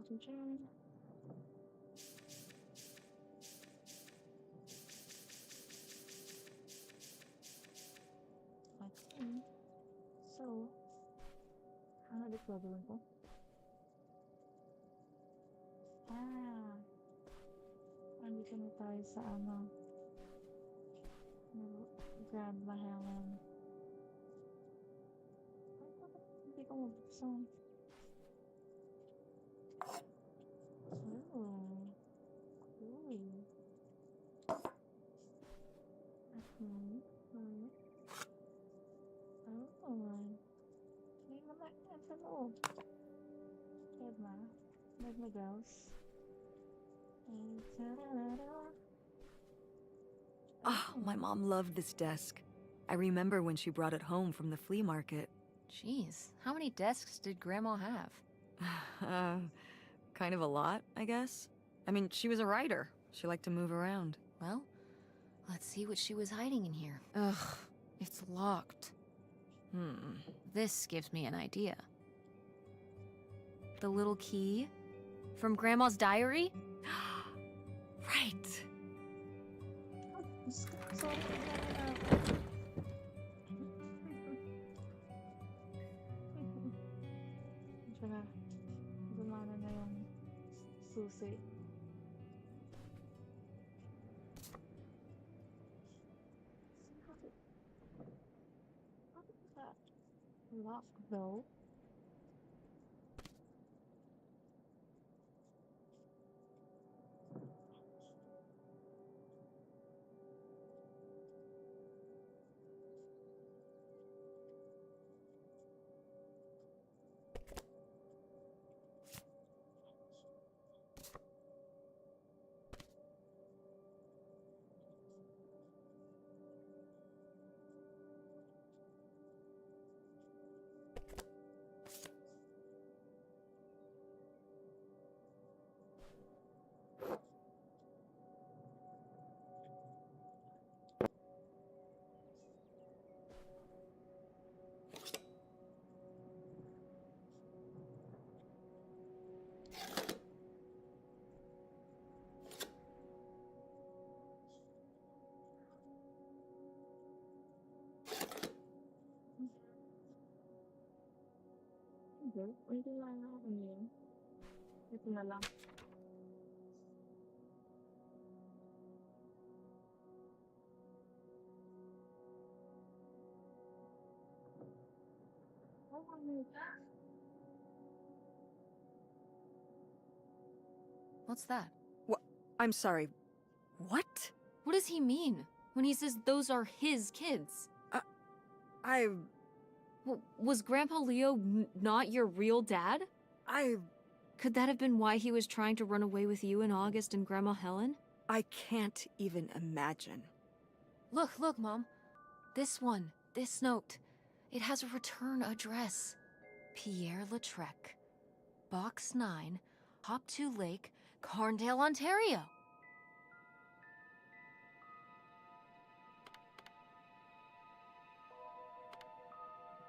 Okay. Okay. So, ano ulit gagawin ko? Ah, andito na tayo sa ano, Grandma Helen. Ay, bakit hindi ko mabuksan? Oh, cool. Okay. Hmm. Oh, may mga yan sa loob. Diba? Nagmagals. And ta-da-da-da. Oh, my Oh. mom loved this desk. I remember when she brought it home from the flea market. Jeez, how many desks did Grandma have? Kind of a lot, I guess. I mean, she was a writer. She liked to move around. Well, let's see what she was hiding in here. Ugh, it's locked. This gives me an idea. The little key? From Grandma's diary? Right. Sorry, medyo na gumana na yung susi. Bakit lock though? Hindi, hindi lang ako yun. Ito na lang. Oh, ano ito? What's that? I'm sorry. What? What does he mean when he says those are his kids? I... Was Grandpa Leo not your real dad? Could that have been why he was trying to run away with you in August and Grandma Helen? I can't even imagine. Look, Mom. This one, this note. It has a return address. Pierre Lautrec. Box 9, Hop2 Lake, Carndale, Ontario.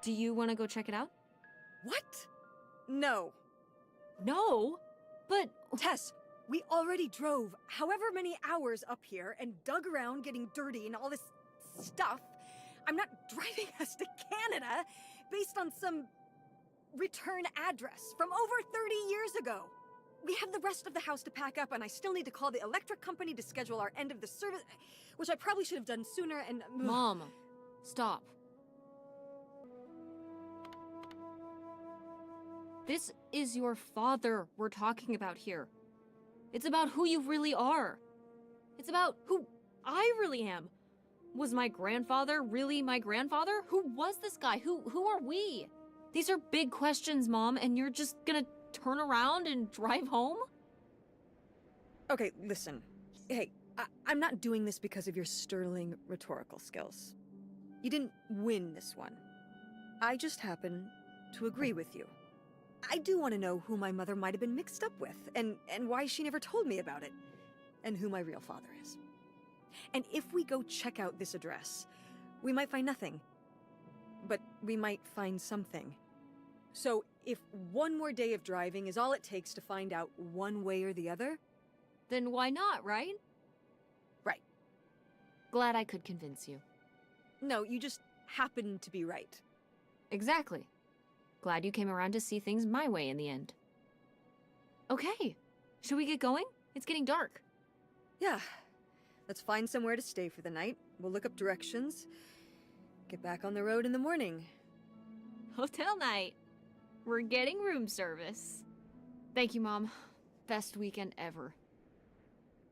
Do you want to go check it out? What? No. No, but Tess, we already drove however many hours up here and dug around getting dirty and all this stuff. I'm not driving us to Canada based on some return address from over 30 years ago. We have the rest of the house to pack up, and I still need to call the electric company to schedule our end of the service, which I probably should have done sooner, and... Mom, stop. This is your father we're talking about here. It's about who you really are. It's about who I really am. Was my grandfather really my grandfather? Who was this guy? Who are we? These are big questions, Mom, and you're just gonna turn around and drive home? Okay, listen. Hey, I'm not doing this because of your sterling rhetorical skills. You didn't win this one. I just happen to agree with you. I do want to know who my mother might have been mixed up with, and why she never told me about it, and who my real father is. And if we go check out this address, we might find nothing. But we might find something. So if one more day of driving is all it takes to find out one way or the other... Then why not, right? Right. Glad I could convince you. No, you just happen to be right. Exactly. Glad you came around to see things my way in the end. Okay, should we get going? It's getting dark. Yeah. Let's find somewhere to stay for the night. We'll look up directions. Get back on the road in the morning. Hotel night. We're getting room service. Thank you, Mom. Best weekend ever.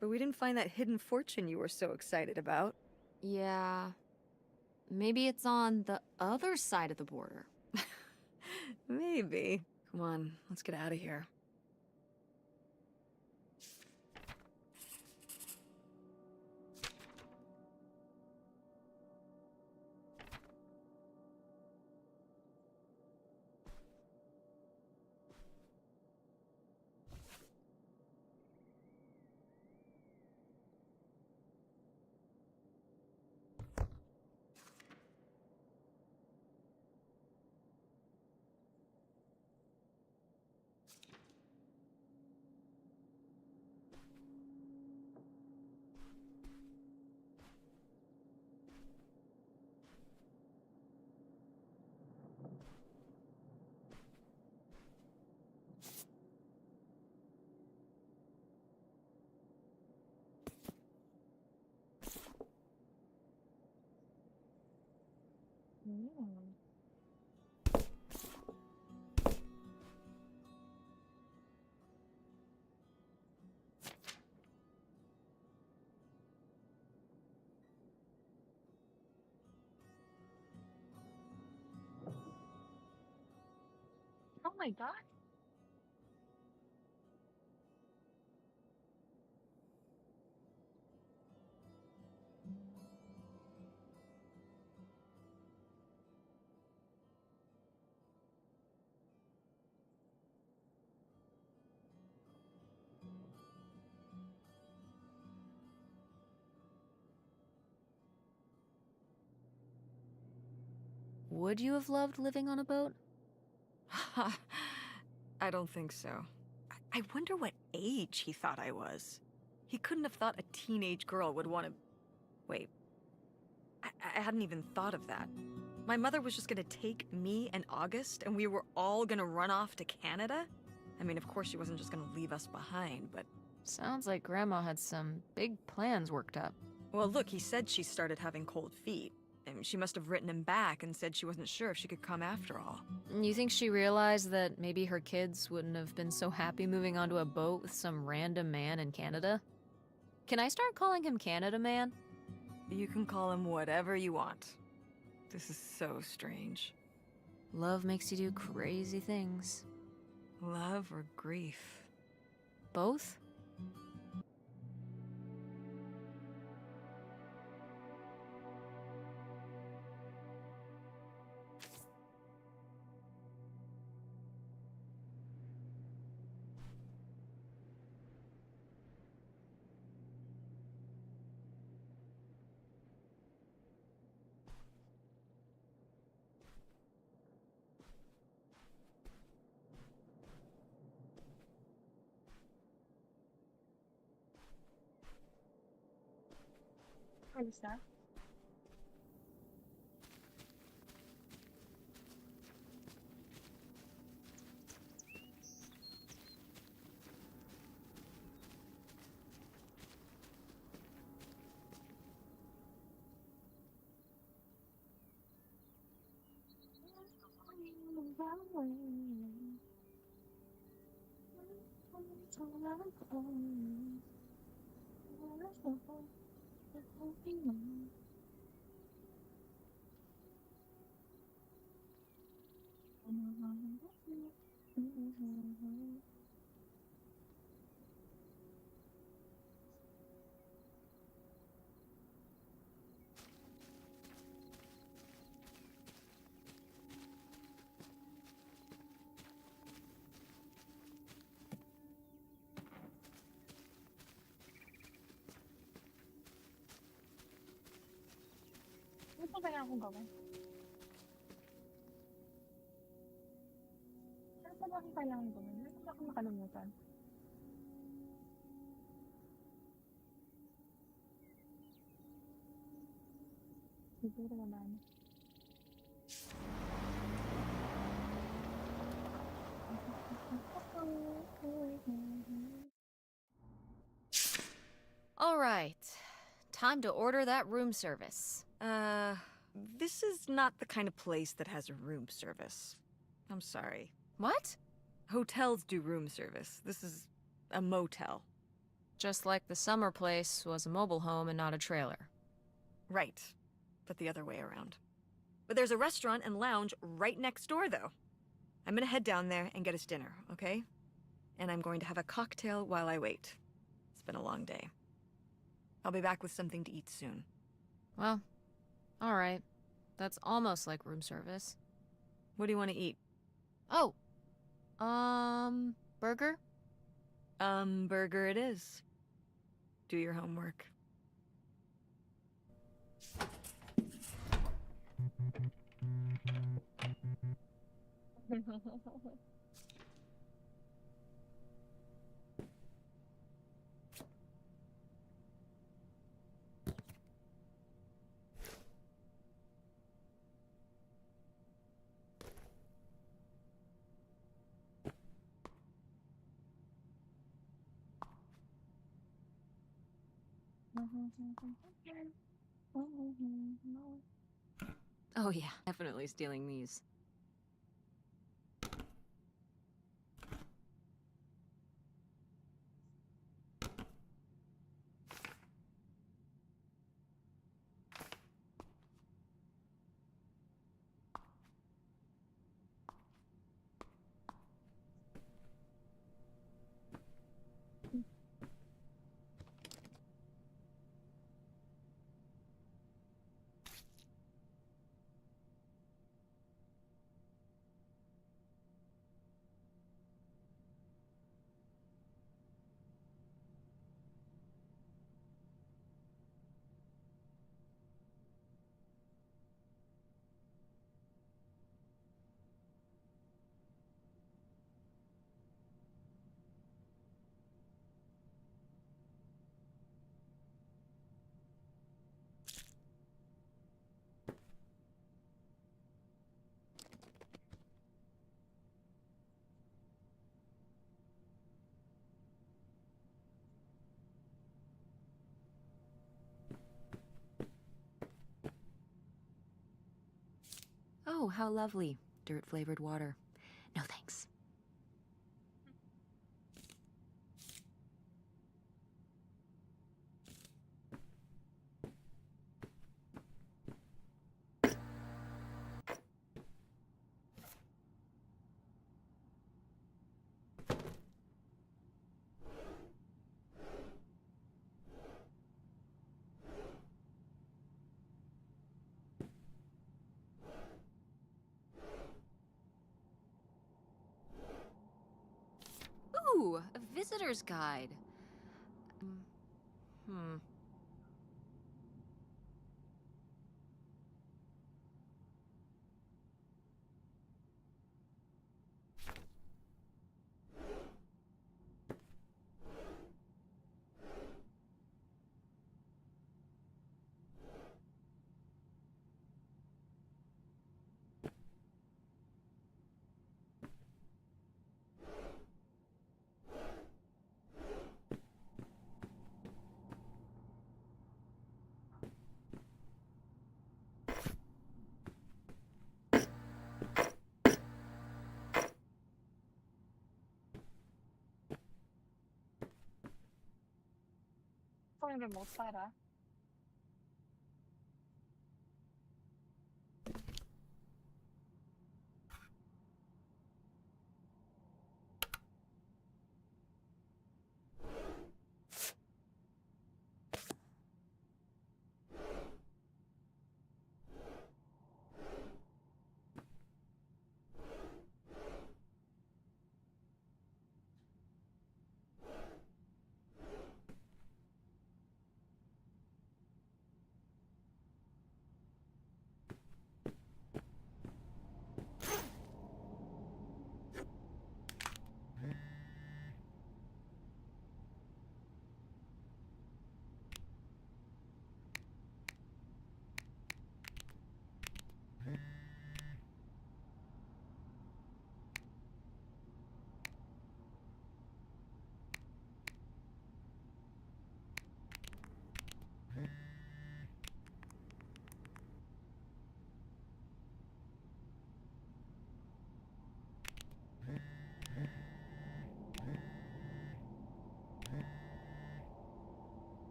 But we didn't find that hidden fortune you were so excited about. Yeah. Maybe it's on the other side of the border. Maybe. Come on, let's get out of here. Oh my god. Would you have loved living on a boat? I don't think so. I wonder what age he thought I was. He couldn't have thought a teenage girl would want to... Wait. I hadn't even thought of that. My mother was just gonna take me and August, and we were all gonna run off to Canada? I mean, of course she wasn't just gonna leave us behind, but... Sounds like Grandma had some big plans worked up. Well, look, he said she started having cold feet. And she must have written him back and said she wasn't sure if she could come after all. You think she realized that maybe her kids wouldn't have been so happy moving onto a boat with some random man in Canada? Can I start calling him Canada Man? You can call him whatever you want. This is so strange. Love makes you do crazy things. Love or grief? Both? Alis na? Ano pa kaya akong gawin? Ano pa ba akong kailangan gawin? Ano pa akong nakalimutan? Siguro naman. All right. Time to order that room service. This is not the kind of place that has room service. I'm sorry. What? Hotels do room service. This is a motel. Just like the summer place was a mobile home and not a trailer. Right. But the other way around. But there's a restaurant and lounge right next door, though. I'm gonna head down there and get us dinner, okay? And I'm going to have a cocktail while I wait. It's been a long day. I'll be back with something to eat soon. Well, all right. That's almost like room service. What do you want to eat? Oh. Burger? Burger it is. Do your homework. Oh yeah, definitely stealing these. Oh, how lovely. Dirt-flavored water. No thanks. Ooh, a visitor's guide. Hmm. yung remote para?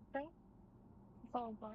Okay? Ikaw ba?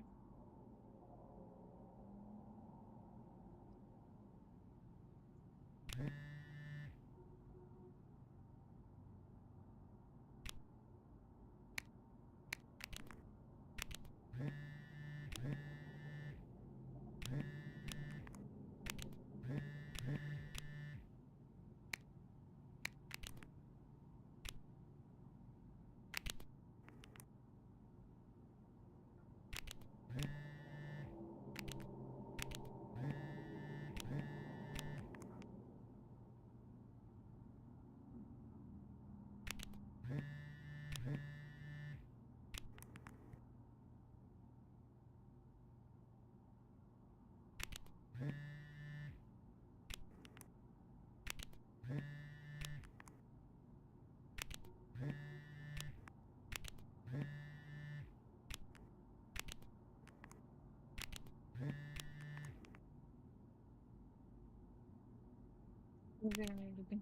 Hindi na may lupin.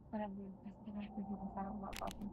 Parang bukas na lang. Hindi ko parang mapapin.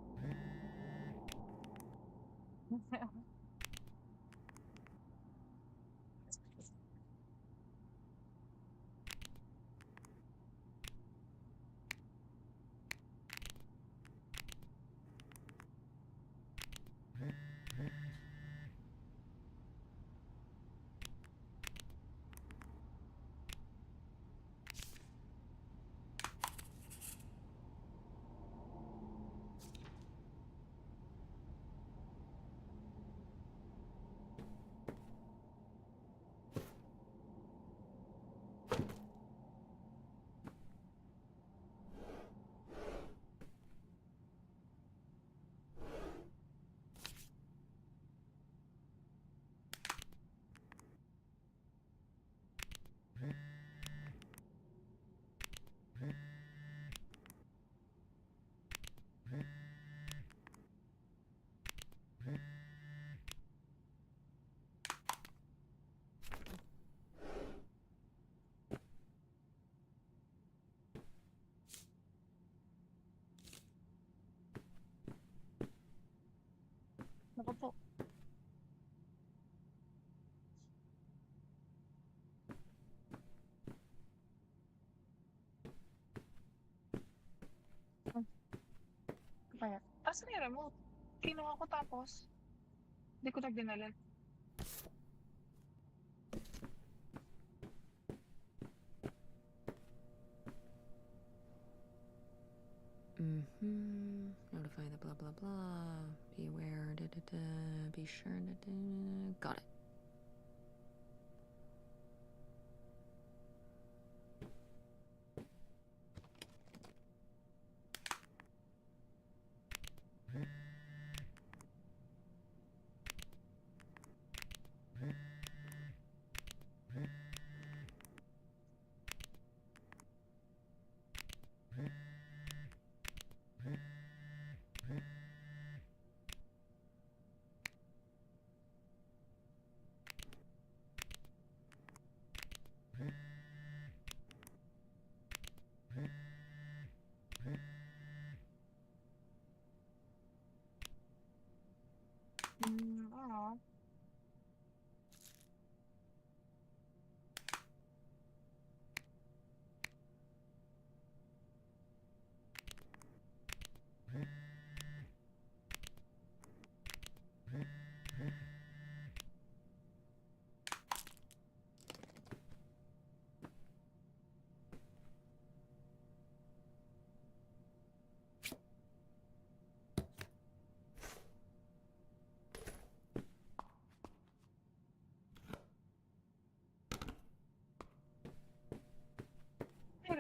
Naku po. Kaya, taas na yung remote. Kinuha ko tapos, hindi ko na dinala. Notify the blah blah blah. Be aware. Da, da, da. Be sure. Da, da. Got it.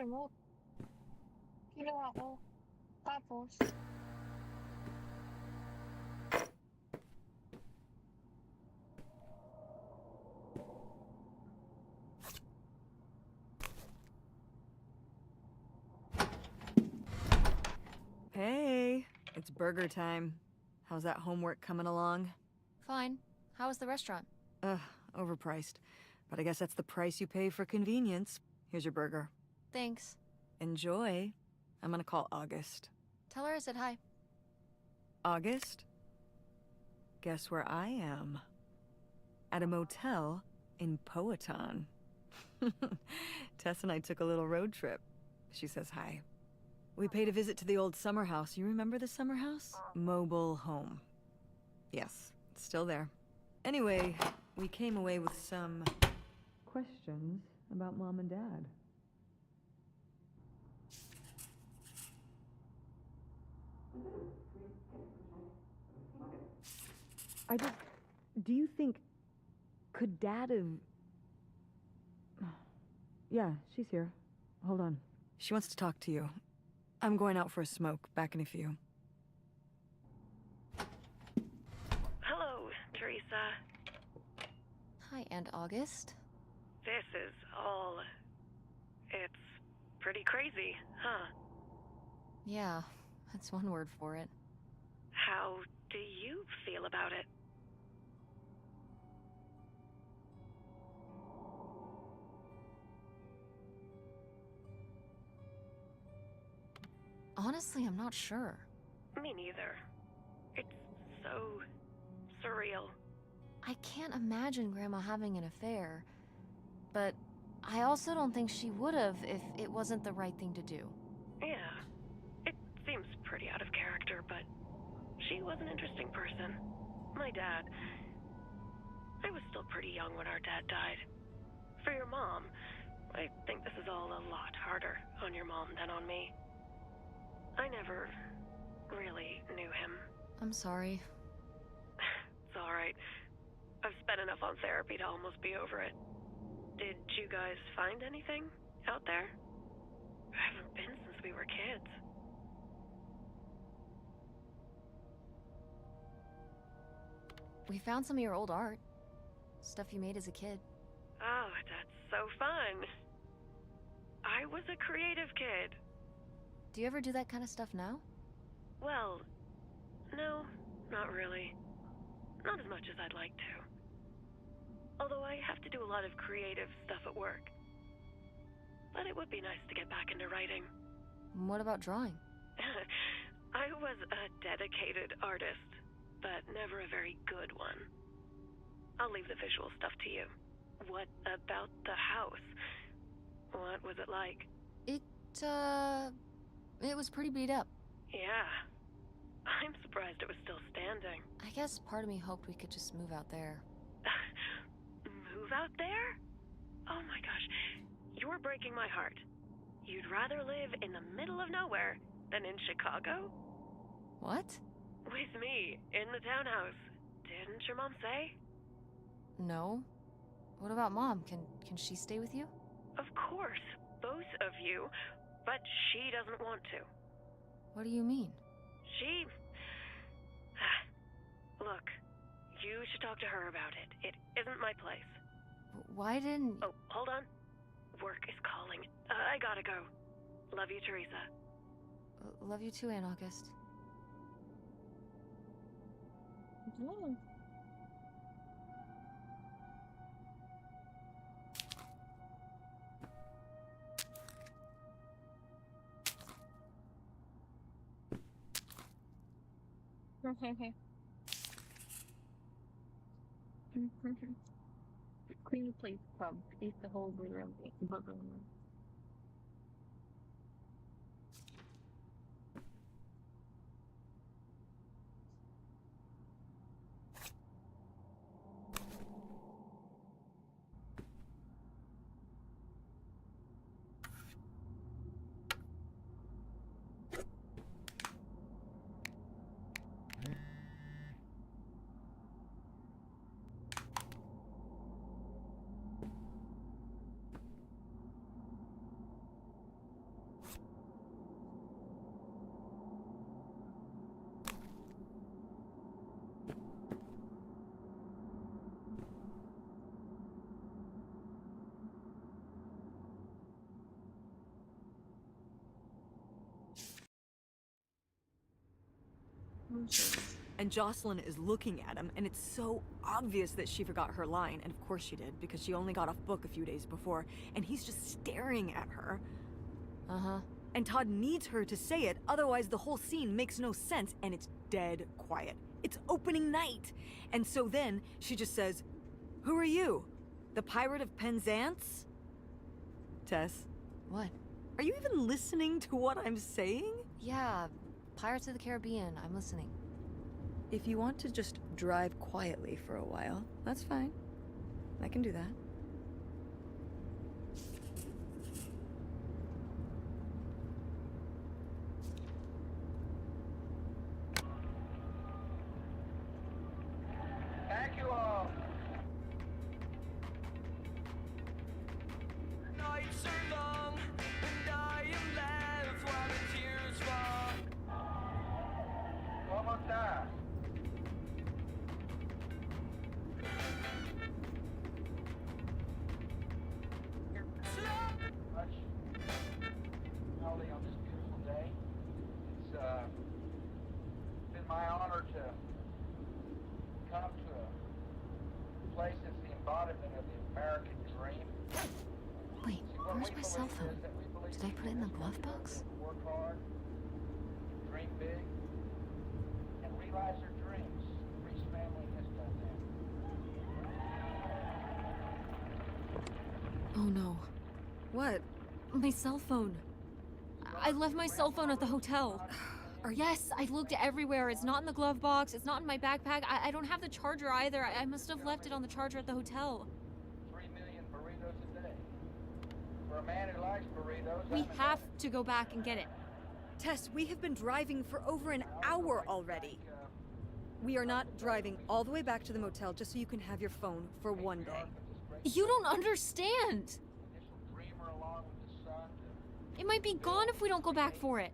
remote? Kinuha ko. Tapos, Hey, it's burger time. How's that homework coming along? Fine. How was the restaurant? Ugh, overpriced. But I guess that's the price you pay for convenience. Here's your burger. Thanks. Enjoy. I'm gonna call August. Tell her I said hi. August? Guess where I am? At a motel in Powhatan. Tess and I took a little road trip. She says hi. We paid a visit to the old summer house. You remember the summer house? Mobile home. Yes, it's still there. Anyway, we came away with some questions about Mom and Dad. Do you think, could Dad have... Yeah, she's here. Hold on. She wants to talk to you. I'm going out for a smoke. Back in a few. Hello, Teresa. Hi, Aunt August. This is all... It's pretty crazy, huh? Yeah, that's one word for it. How do you feel about it? Honestly, I'm not sure. Me neither. It's so surreal. I can't imagine Grandma having an affair, but I also don't think she would have if it wasn't the right thing to do. Yeah, it seems pretty out of character, but she was an interesting person. My dad... I was still pretty young when our dad died. For your mom, I think this is all a lot harder on your mom than on me. I never really knew him. I'm sorry. It's alright. I've spent enough on therapy to almost be over it. Did you guys find anything out there? I haven't been since we were kids. We found some of your old art. Stuff you made as a kid. Oh, that's so fun. I was a creative kid. Do you ever do that kind of stuff now? Well, no, not really. Not as much as I'd like to. Although I have to do a lot of creative stuff at work. But it would be nice to get back into writing. What about drawing? I was a dedicated artist, but never a very good one. I'll leave the visual stuff to you. What about the house? What was it like? It was pretty beat up. Yeah. I'm surprised it was still standing. I guess part of me hoped we could just move out there. Move out there? Oh my gosh. You're breaking my heart. You'd rather live in the middle of nowhere than in Chicago? What? With me, in the townhouse. Didn't your mom say? No. What about Mom? Can she stay with you? Of course, both of you, but she doesn't want to. What do you mean? She... Look, you should talk to her about it. It isn't my place. Why didn't... Oh, hold on. Work is calling. I gotta go. Love you, Teresa. Love you too, Aunt August. mm, clean the plate, scrub, eat the whole burger. And Jocelyn is looking at him, and it's so obvious that she forgot her line, and of course she did, because she only got off book a few days before, and he's just staring at her. Uh-huh. And Todd needs her to say it, otherwise the whole scene makes no sense, and it's dead quiet. It's opening night! And so then, she just says, "Who are you? The Pirate of Penzance?" Tess, What? are you even listening to what I'm saying? Yeah, Pirates of the Caribbean. I'm listening. If you want to just drive quietly for a while, that's fine. I can do that. Thank you all. Nights are long, and I am left while the tears fall. One more time. Much early on this beautiful day. It's been my honor to come to a place that's the embodiment of the American dream. Wait, See, what where's we my believe cell is phone? that we believe Did I put it in the glove people box? Work hard, dream big, and realize their dreams. Reach family and this kind of thing. Oh no. What? My cell phone. I left my cell phone at the hotel. Yes, I looked everywhere. It's not in the glove box. It's not in my backpack. I don't have the charger either. I must have left it on the charger at the hotel. 3 million burritos a day. For a man who likes burritos, We I'm a have man. to go back and get it. Tess, we have been driving for over an hour already. We are not driving all the way back to the motel just so you can have your phone for one day. You don't understand. Initial dreamer along with the sun to It might be gone if we don't go back for it.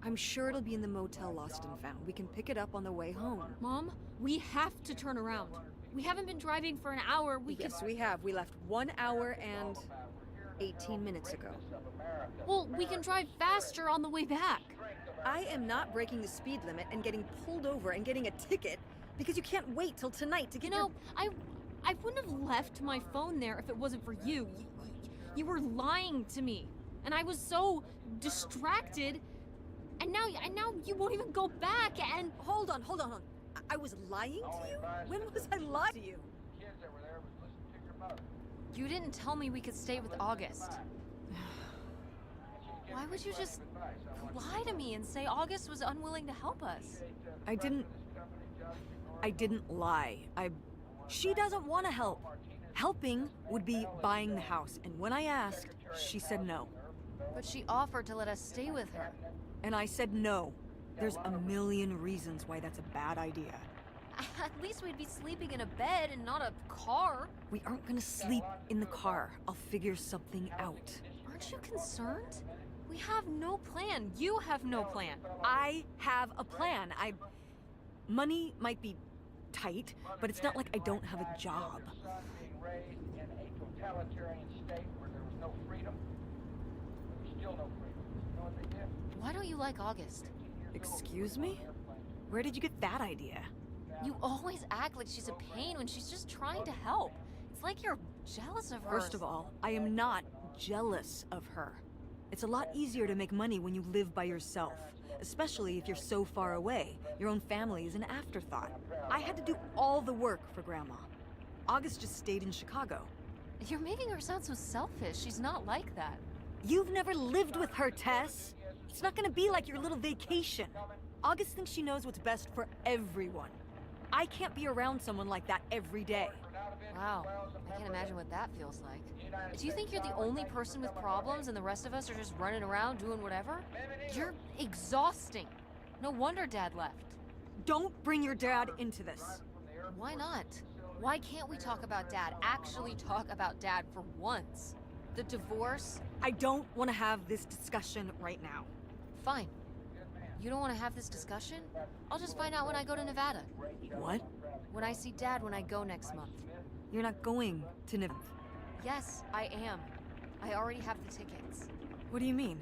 I'm sure it'll be in the motel Lost and Found. We can pick it up on the way home. Mom, we have to turn around. We haven't been driving for an hour. We could. Yes, we have. We left 1 hour and 18 minutes ago. Well, we can drive faster on the way back. I am not breaking the speed limit and getting pulled over and getting a ticket because you can't wait till tonight to You get know, I wouldn't have left my phone there if it wasn't for you. You were lying to me, and I was so distracted. And now you won't even go back. And Hold on. I was lying to you? When was I lying to you? kids that were there was listening to your mother. you didn't tell me we could stay with August. Why would you just lie to me and say August was unwilling to help us? I didn't lie. She doesn't want to help. Helping would be buying the house, and when I asked, she said no. But she offered to let us stay with her. And I said no. There's a million reasons why that's a bad idea. At least we'd be sleeping in a bed and not a car. We aren't gonna sleep in the car. I'll figure something out. Aren't you concerned? We have no plan. You have no plan. I have a plan. Money might be tight, but it's not like I don't have a job. Your son being raised in a totalitarian state where there was no freedom. There was still no freedom. You know what they did? Why don't you like August? Excuse me? Where did you get that idea? You always act like she's a pain when she's just trying to help. It's like you're jealous of her. First of all, I am not jealous of her. It's a lot easier to make money when you live by yourself, especially if you're so far away. Your own family is an afterthought. I had to do all the work for Grandma. August just stayed in Chicago. You're making her sound so selfish. She's not like that. You've never lived with her, Tess. It's not gonna be like your little vacation. August thinks she knows what's best for everyone. I can't be around someone like that every day. Wow. I can't imagine what that feels like. Do you think you're the only person with problems and the rest of us are just running around doing whatever? You're exhausting. No wonder Dad left. Don't bring your dad into this. Why not? Why can't we talk about Dad? Actually talk about Dad for once. The divorce? I don't want to have this discussion right now. Fine. You don't want to have this discussion? I'll just find out when I go to Nevada. What? When I see Dad when I go next month. You're not going to Nevada. Yes, I am. I already have the tickets. What do you mean?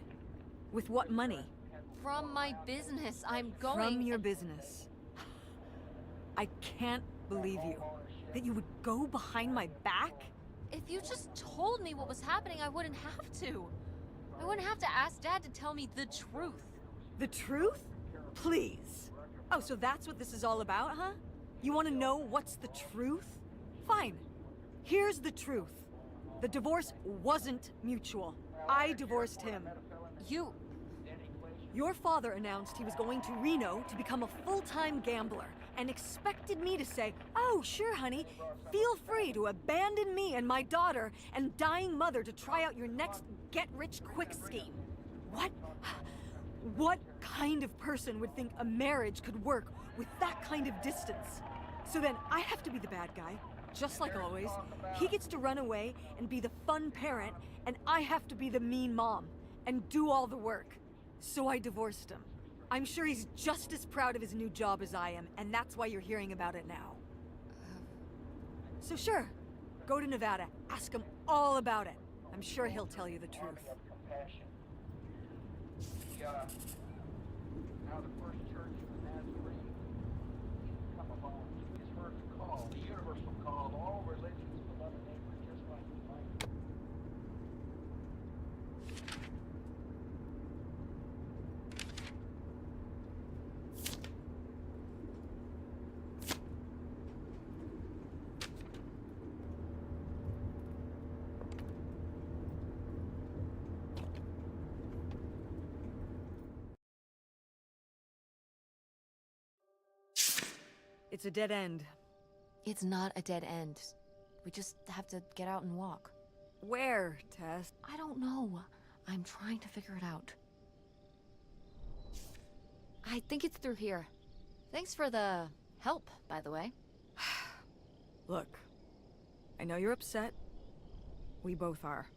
With what money? from my business. I'm going. From your business. I can't believe you. That you would go behind my back? If you just told me what was happening, I wouldn't have to. I wouldn't have to ask Dad to tell me the truth. The truth? Please. Oh, so that's what this is all about, huh? You want to know what's the truth? Fine. Here's the truth. The divorce wasn't mutual. I divorced him. You... Your father announced he was going to Reno to become a full-time gambler and expected me to say, "Oh, sure, honey, feel free to abandon me and my daughter and dying mother to try out your next get-rich-quick scheme." What? What kind of person would think a marriage could work with that kind of distance? So then I have to be the bad guy, just like always. He gets to run away and be the fun parent, and I have to be the mean mom and do all the work. So I divorced him. I'm sure he's just as proud of his new job as I am, and that's why you're hearing about it now. So sure, go to Nevada, ask him all about it. I'm sure he'll tell you the truth. Compassion. Now the first church of the Nazarene come along. He's heard the call, the universal call of all religions to love a neighbor just like you might. It's a dead end. It's not a dead end. We just have to get out and walk. Where, Tess? I don't know. I'm trying to figure it out. I think it's through here. Thanks for the help, by the way. Look, I know you're upset. We both are.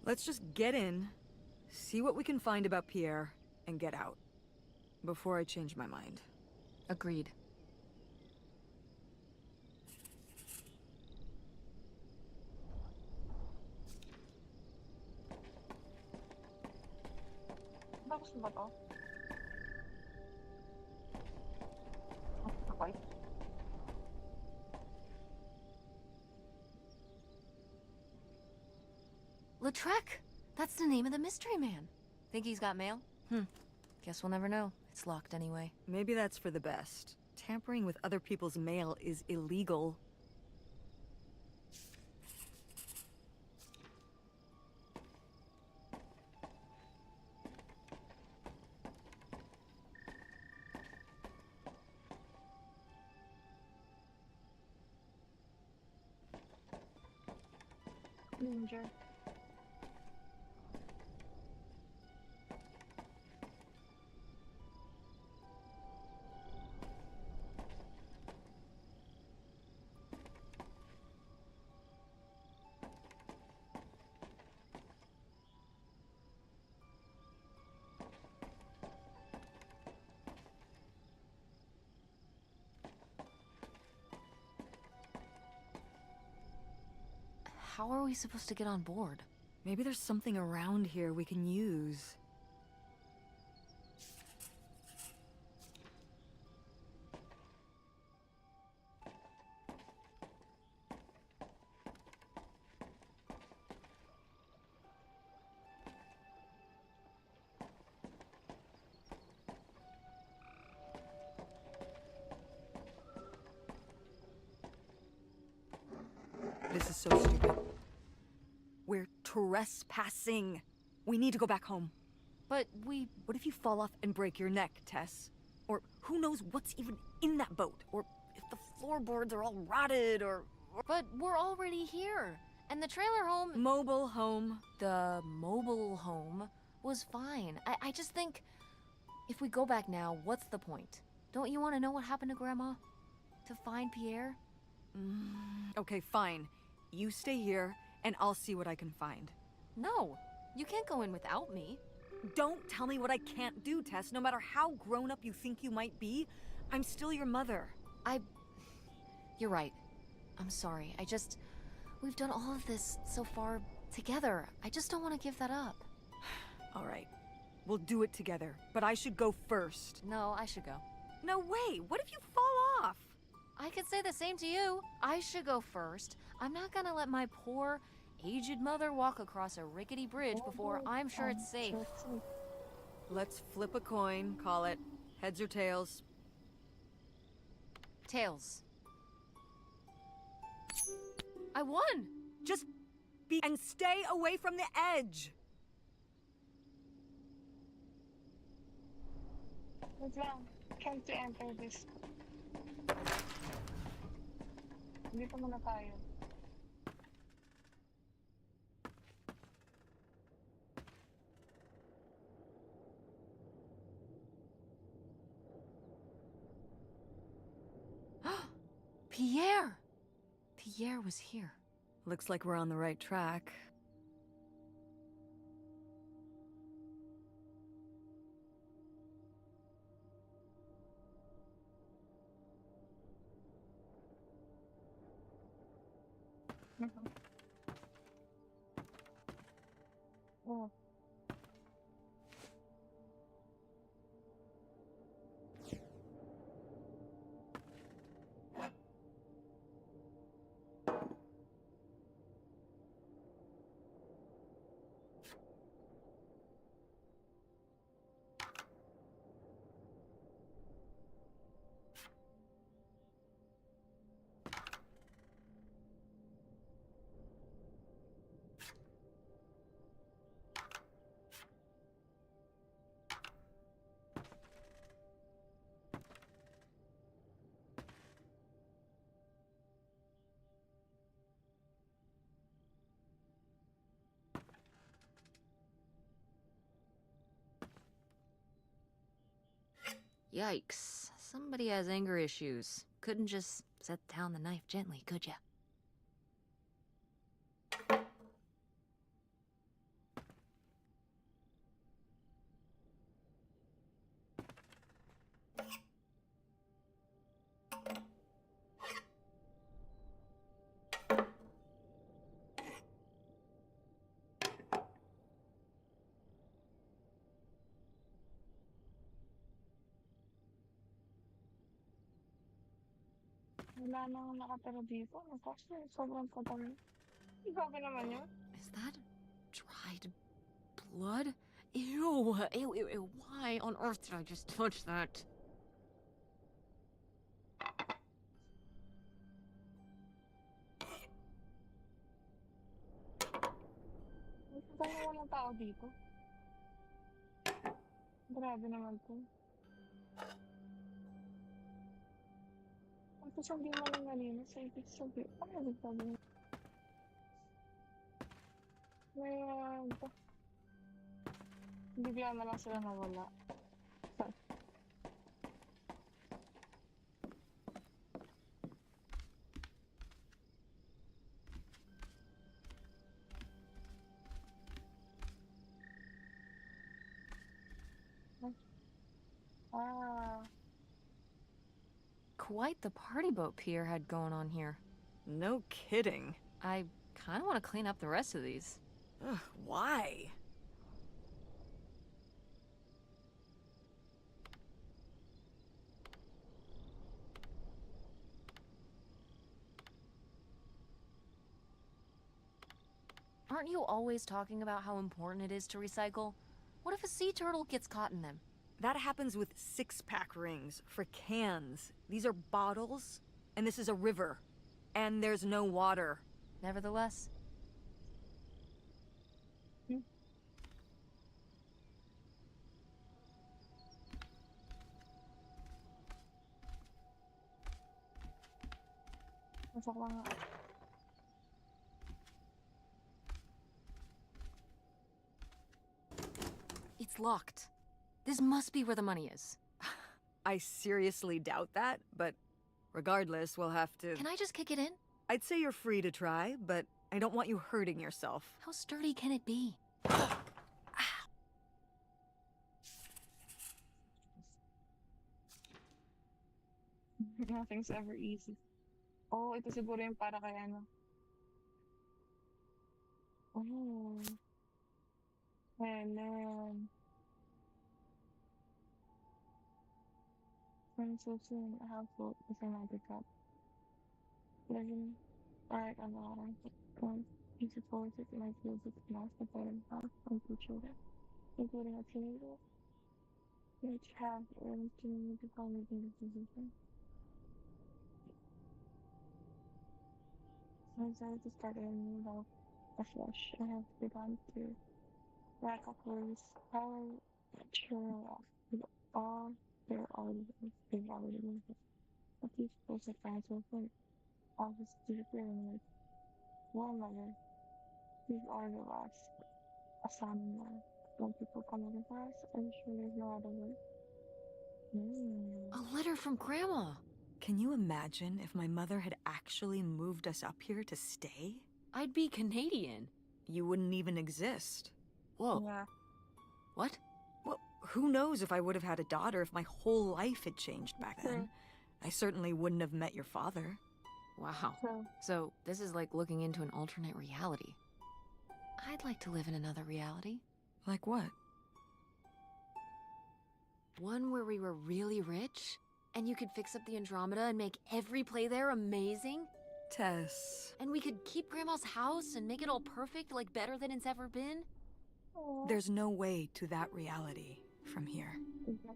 Let's just get in, see what we can find about Pierre, and get out. Before I change my mind. Agreed. Tapos na ba to? Okay. Lautrec! That's the name of the mystery man. Think he's got mail? Guess we'll never know. It's locked anyway. Maybe that's for the best. Tampering with other people's mail is illegal. Danger. How are we supposed to get on board? Maybe there's something around here we can use. This is so stupid. We're trespassing. We need to go back home. But What if you fall off and break your neck, Tess? Or who knows what's even in that boat? Or if the floorboards are all rotted, or... But we're already here. And the trailer home... Mobile home. The mobile home was fine. I just think... If we go back now, what's the point? Don't you want to know what happened to Grandma? To find Pierre? Okay, fine. You stay here, and I'll see what I can find. No, you can't go in without me. Don't tell me what I can't do, Tess. No matter how grown up you think you might be, I'm still your mother. You're right. I'm sorry. We've done all of this so far together. I just don't want to give that up. All right. We'll do it together, but I should go first. No, I should go. No way! What if you fall off? I could say the same to you. I should go first. I'm not gonna let my poor, aged mother walk across a rickety bridge before I'm sure it's safe. Let's flip a coin, call it heads or tails. Tails. I won! Just be and stay away from the edge! Wait lang. Can't you enter this? Dito muna tayo. Pierre! Pierre was here. Looks like we're on the right track. Oh. Yikes. Somebody has anger issues. Couldn't just set down the knife gently, could ya? Wala nang nakatira dito. Kasi sobrang tagal. Grabe naman yun. Is that dried blood? Ew, ew, ew, ew. Why on earth did I just touch that? Kaya walang tao dito. Grabe naman to. Ang sabi mo lang kanina sa ibig sabihin. Ano ibig sabihin? Ngayon, bigla na lang sila nawala. Ah, Quite the party boat Pierre had going on here. No kidding. I kind of want to clean up the rest of these. Ugh, why? Aren't you always talking about how important it is to recycle? What if a sea turtle gets caught in them? That happens with six-pack rings for cans. These are bottles, and this is a river. And there's no water. Nevertheless, pasok lang nga. it's locked. This must be where the money is. I seriously doubt that, but regardless, we'll have to... Can I just kick it in? I'd say you're free to try, but I don't want you hurting yourself. How sturdy can it be? Nothing's ever easy. Oh, ito siguro yung para kay ano. Oh. Helen. When switching a household is a magic job. Living right on the line. He supports it might use it to masturbate himself and two children, including a teenager, which have early teenage making the decision. I decided to start a new life afresh and have begun to rack up ways power sure with all their already they've already been a peaceful surprise open office disappearing with one mother. We've already lost a son in law. When people come looking for us, I'm sure there's no other way. Mm. A letter from Grandma. Can you imagine if my mother had actually moved us up here to stay? I'd be Canadian. You wouldn't even exist. Whoa. Yeah. What? Well, who knows if I would have had a daughter if my whole life had changed back then. I certainly wouldn't have met your father. Wow. So, this is like looking into an alternate reality. I'd like to live in another reality. Like what? One where we were really rich, and you could fix up the Andromeda and make every play there amazing. Tess. And we could keep Grandma's house and make it all perfect, like better than it's ever been. There's no way to that reality from here. Yes.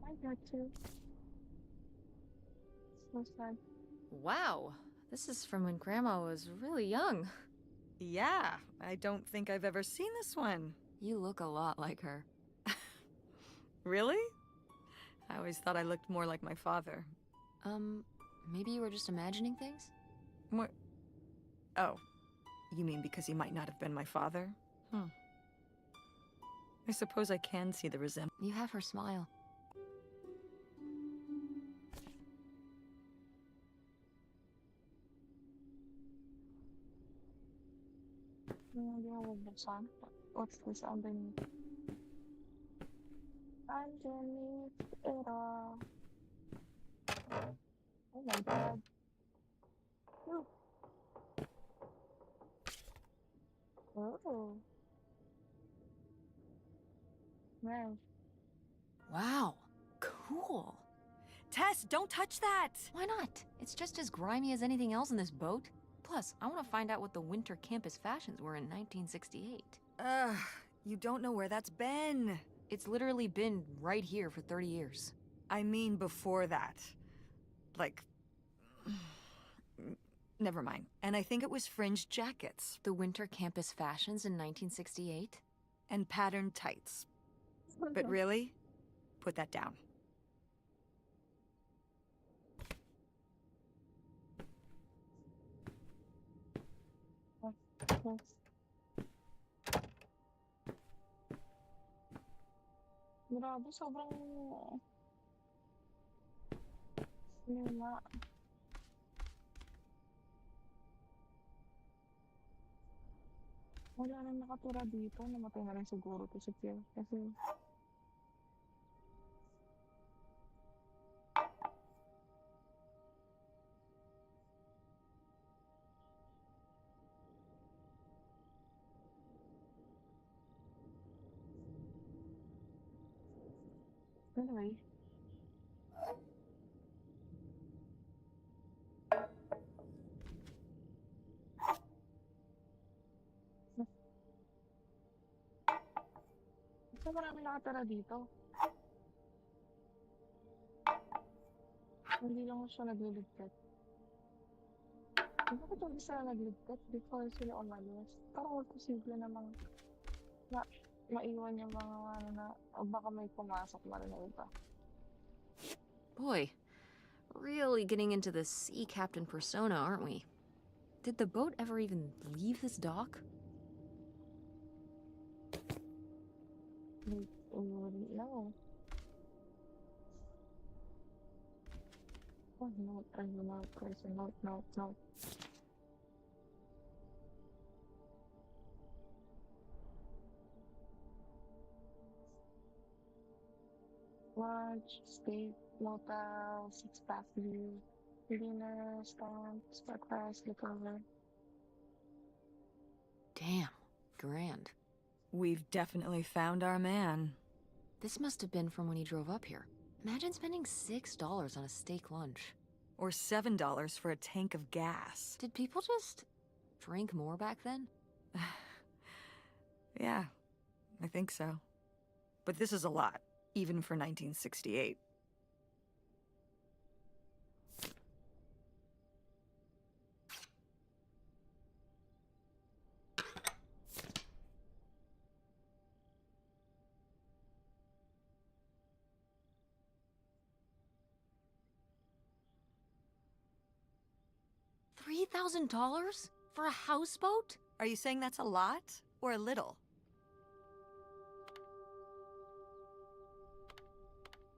I got to. So sad. Wow. This is from when Grandma was really young. Yeah, I don't think I've ever seen this one. You look a lot like her. Really? I always thought I looked more like my father. Maybe you were just imagining things? What? Oh, you mean because he might not have been my father? I suppose I can see the resemblance. You have her smile. With the song. What's this underneath? Underneath it all. Oh my god. Ooh. Oh. Man. Wow. Cool. Tess, don't touch that! Why not? It's just as grimy as anything else in this boat. Plus, I want to find out what the winter campus fashions were in 1968. You don't know where that's been. It's literally been right here for 30 years. I mean before that. Like... Never mind. And I think it was fringed jackets. The winter campus fashions in 1968? And patterned tights. But really? Put that down. Yes. Grabe, sobrang... Luma. Wala nang nakatira dito. Namatay na rin siguro to si Pierre. Kasi... Anyway. Kasi marami nakatira dito. Hindi lang siya nagliligpit. Bakit hindi sila nagliligpit before sila umalis? Parang posible namang maiwan yung mga ano na o baka may pumasok na rin na iba. Boy, really getting into the sea captain persona, aren't we? Did the boat ever even leave this dock? We wouldn't know. Oh, no, no. Lunch, steak, motel, six-pack view, dinner, stamps, breakfast, leftover. Damn, grand. We've definitely found our man. This must have been from when he drove up here. Imagine spending $6 on a steak lunch. Or $7 for a tank of gas. Did people just drink more back then? Yeah, I think so. But this is a lot, even for 1968. $3,000 for a houseboat? Are you saying that's a lot or a little?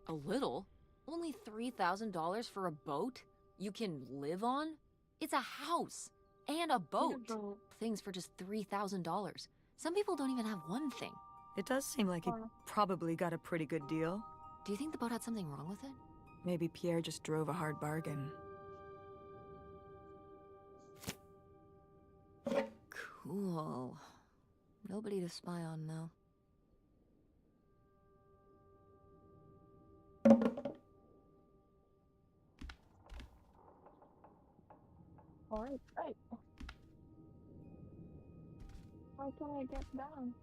A little? Only $3,000 for a boat you can live on? It's a house and a boat. Things for just $3,000. Some people don't even have one thing. It does seem like he probably got a pretty good deal. Do you think the boat had something wrong with it? Maybe Pierre just drove a hard bargain. Cool. Nobody to spy on now. Alright, right. How can I get down?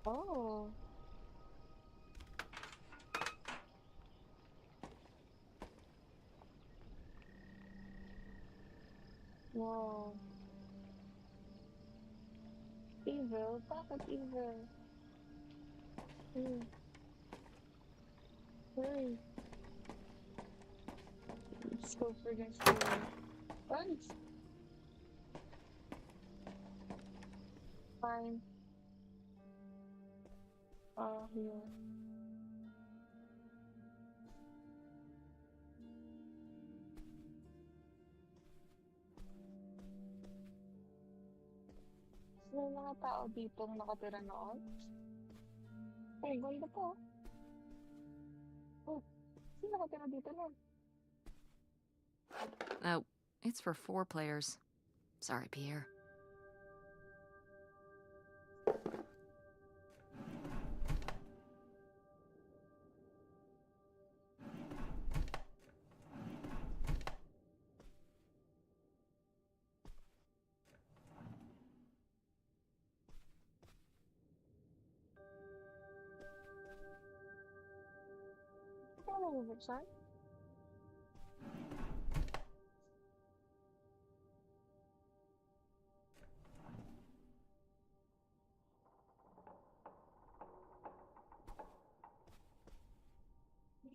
Oh. Whoa. Evil, Papa Evil. Hey. Hey. Let's go for this one. What? Fine. Here. May mga tao ditong nakatira noon. Ay, ganda po. Oh, sino nakatira dito noon? Oh, it's for 4 players. Sorry, Pierre. Ano yung website?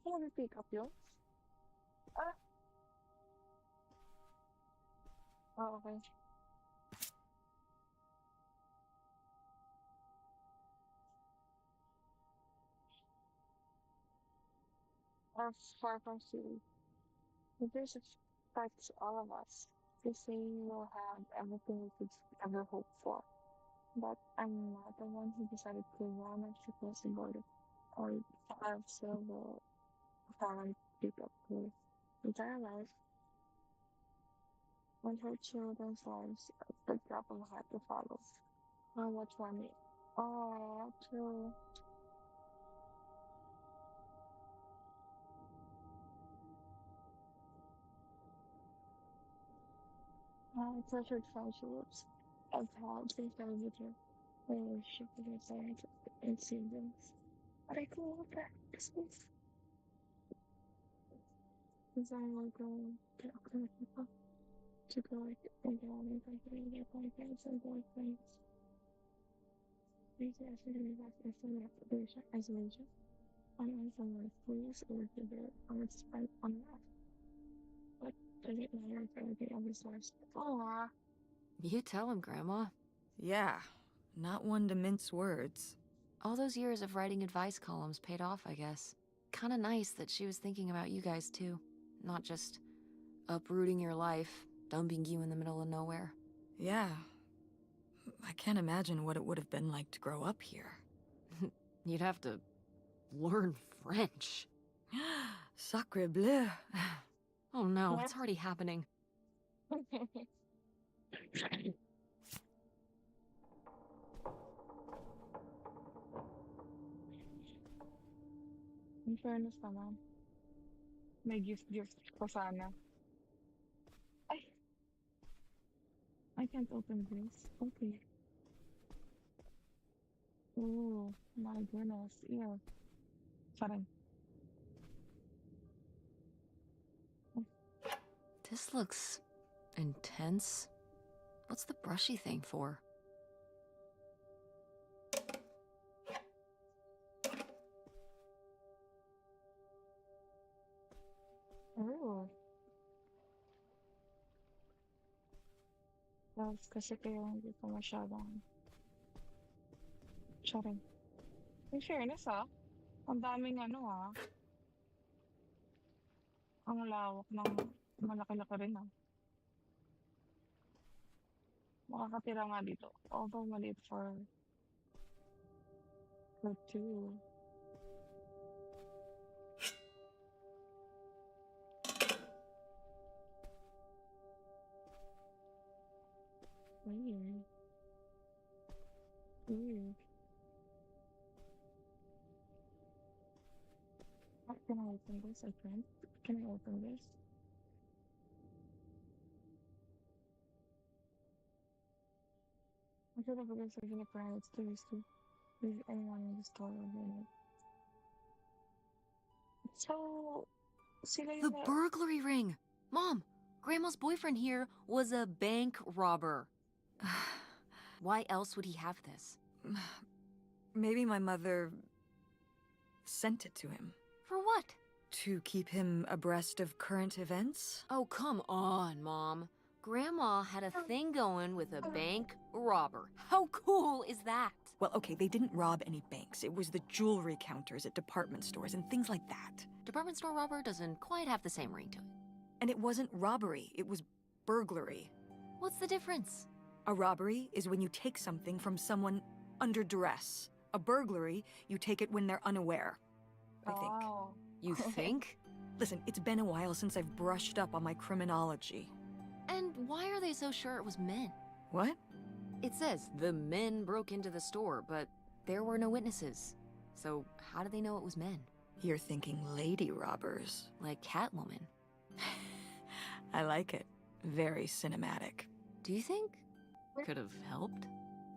Can we pick up yun? Ah! Oh, okay. Far from city. This affects all of us. They say we'll have everything we could ever hope for. But I'm not the one who decided to run and cross the border. Or have several foreign people who entire life when her children's lives at the drop of a hat to follow. How much money? Oh, true. I treasured friendships I've had since I was little. Relationship with my parents and siblings. But I grew up at Christmas. Because I want to go to other people to go like and go on and like get boyfriends and boyfriends. These are actually like isolation. I'm someone please or to the I would spend on that. But does it matter if everything ever starts? Aw. You tell him, Grandma. Yeah, not one to mince words. All those years of writing advice columns paid off, I guess. Kinda nice that she was thinking about you guys, too. Not just uprooting your life, dumping you in the middle of nowhere. Yeah, I can't imagine what it would have been like to grow up here. You'd have to learn French. Sacre bleu. Oh no, What? it's already happening. In fairness naman, may gift ko sana. Ay, I can't open this. Okay. Oh, my goodness. Ew. Sorry. This looks intense. What's the brushy thing for? Oh. Tapos kasi kaya hindi ko masyadong... Sorry. In fairness ang daming ang lawak ng malaki-laki rin Makakatira nga dito. Although maliit for two. Weird. Weird. Can I open this? I can't. Can I open this? I should have because I get private stories to leave anyone in the store in it. So, sila The yung burglary ring! Mom, Grandma's boyfriend here was a bank robber. Why else would he have this? Maybe my mother sent it to him For what? to keep him abreast of current events. Oh, come on, Mom. Grandma had a thing going with a bank robber. How cool is that? Well, okay, they didn't rob any banks. It was the jewelry counters at department stores and things like that. Department store robber doesn't quite have the same ring to it. And it wasn't robbery, it was burglary. What's the difference? A robbery is when you take something from someone under duress. A burglary, you take it when they're unaware. I think. Oh. You think? Listen, it's been a while since I've brushed up on my criminology. And why are they so sure it was men? What? It says the men broke into the store, but there were no witnesses. So how do they know it was men? You're thinking lady robbers. Like Catwoman. I like it. Very cinematic. Do you think could have helped?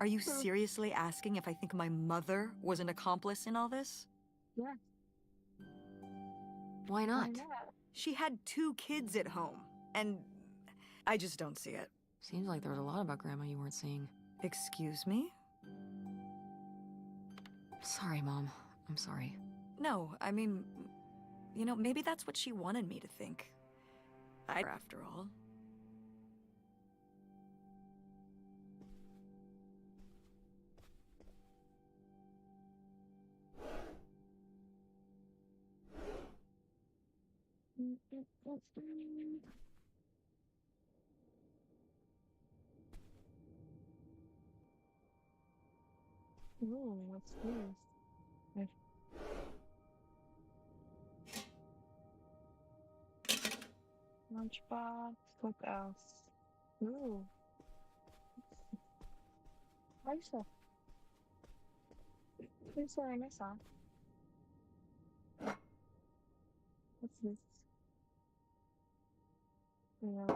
Are you seriously asking if I think my mother was an accomplice in all this? Yeah. Why not? Why not? She had 2 kids at home, and I just don't see it. Seems like there was a lot about Grandma you weren't seeing. Excuse me? Sorry, Mom. I'm sorry. No, I mean, you know, maybe that's what she wanted me to think. After all. Ooh, what's this? Lunchbox. What else? Ooh. Ayos Please fairness What's this? Yeah.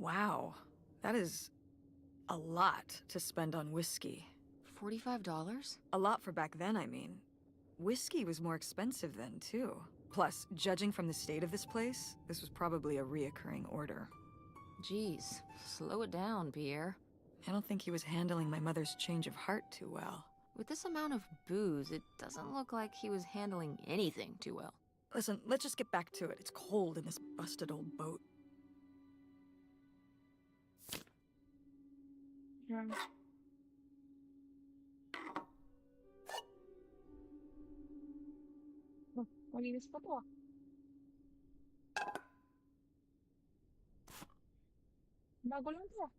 Wow, that is a lot to spend on whiskey. $45? A lot for back then, I mean. Whiskey was more expensive then, too. Plus, judging from the state of this place, this was probably a reoccurring order. Jeez, slow it down, Pierre. I don't think he was handling my mother's change of heart too well. With this amount of booze, it doesn't look like he was handling anything too well. Listen, let's just get back to it. It's cold in this busted old boat. Yeah. Oh, malinis pa to ah. Bago lang to ah.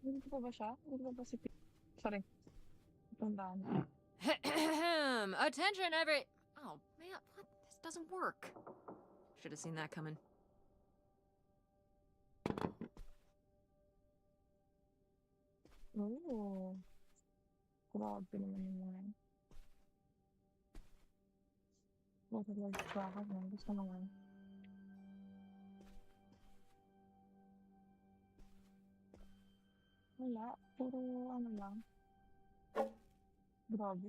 Hindi pa ba siya? Hindi pa ba si Sorry. Tandaan. Attention, every. Oh, man, what? This doesn't work. Should have seen that coming. Oo. Grabe naman yung mga yan. Bakit lang bakit lang? Gusto naman. Wala. Puro ano lang. Grabe.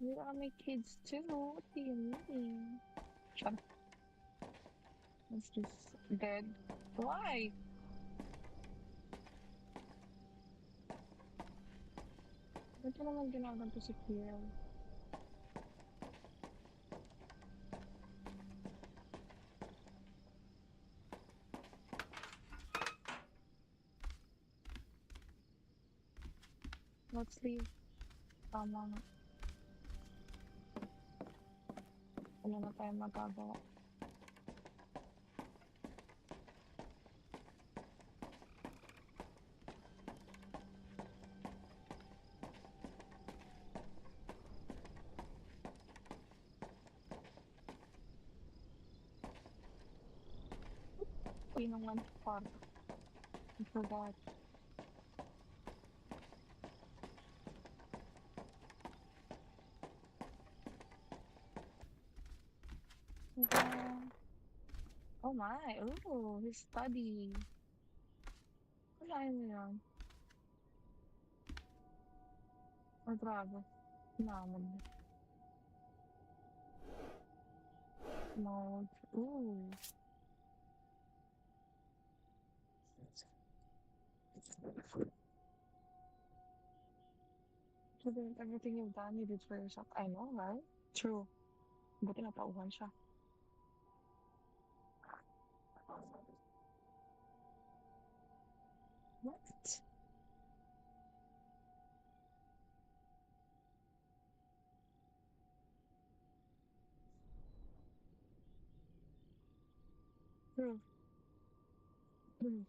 We are my kids too. What do you mean? Shut up. It's just dead. Why? Ba't mo naman ginaganto si Pierre? Let's leave. Tama nga. Wala na tayong magagawa. Yun ang one part. I forgot. Oh my, oh, his study. Wala mo yan. Oh, grabe. Naman. Mode. Ooh. So then everything you've done, you did for yourself. I know, right? True. Buti napauhan siya. What? True. True.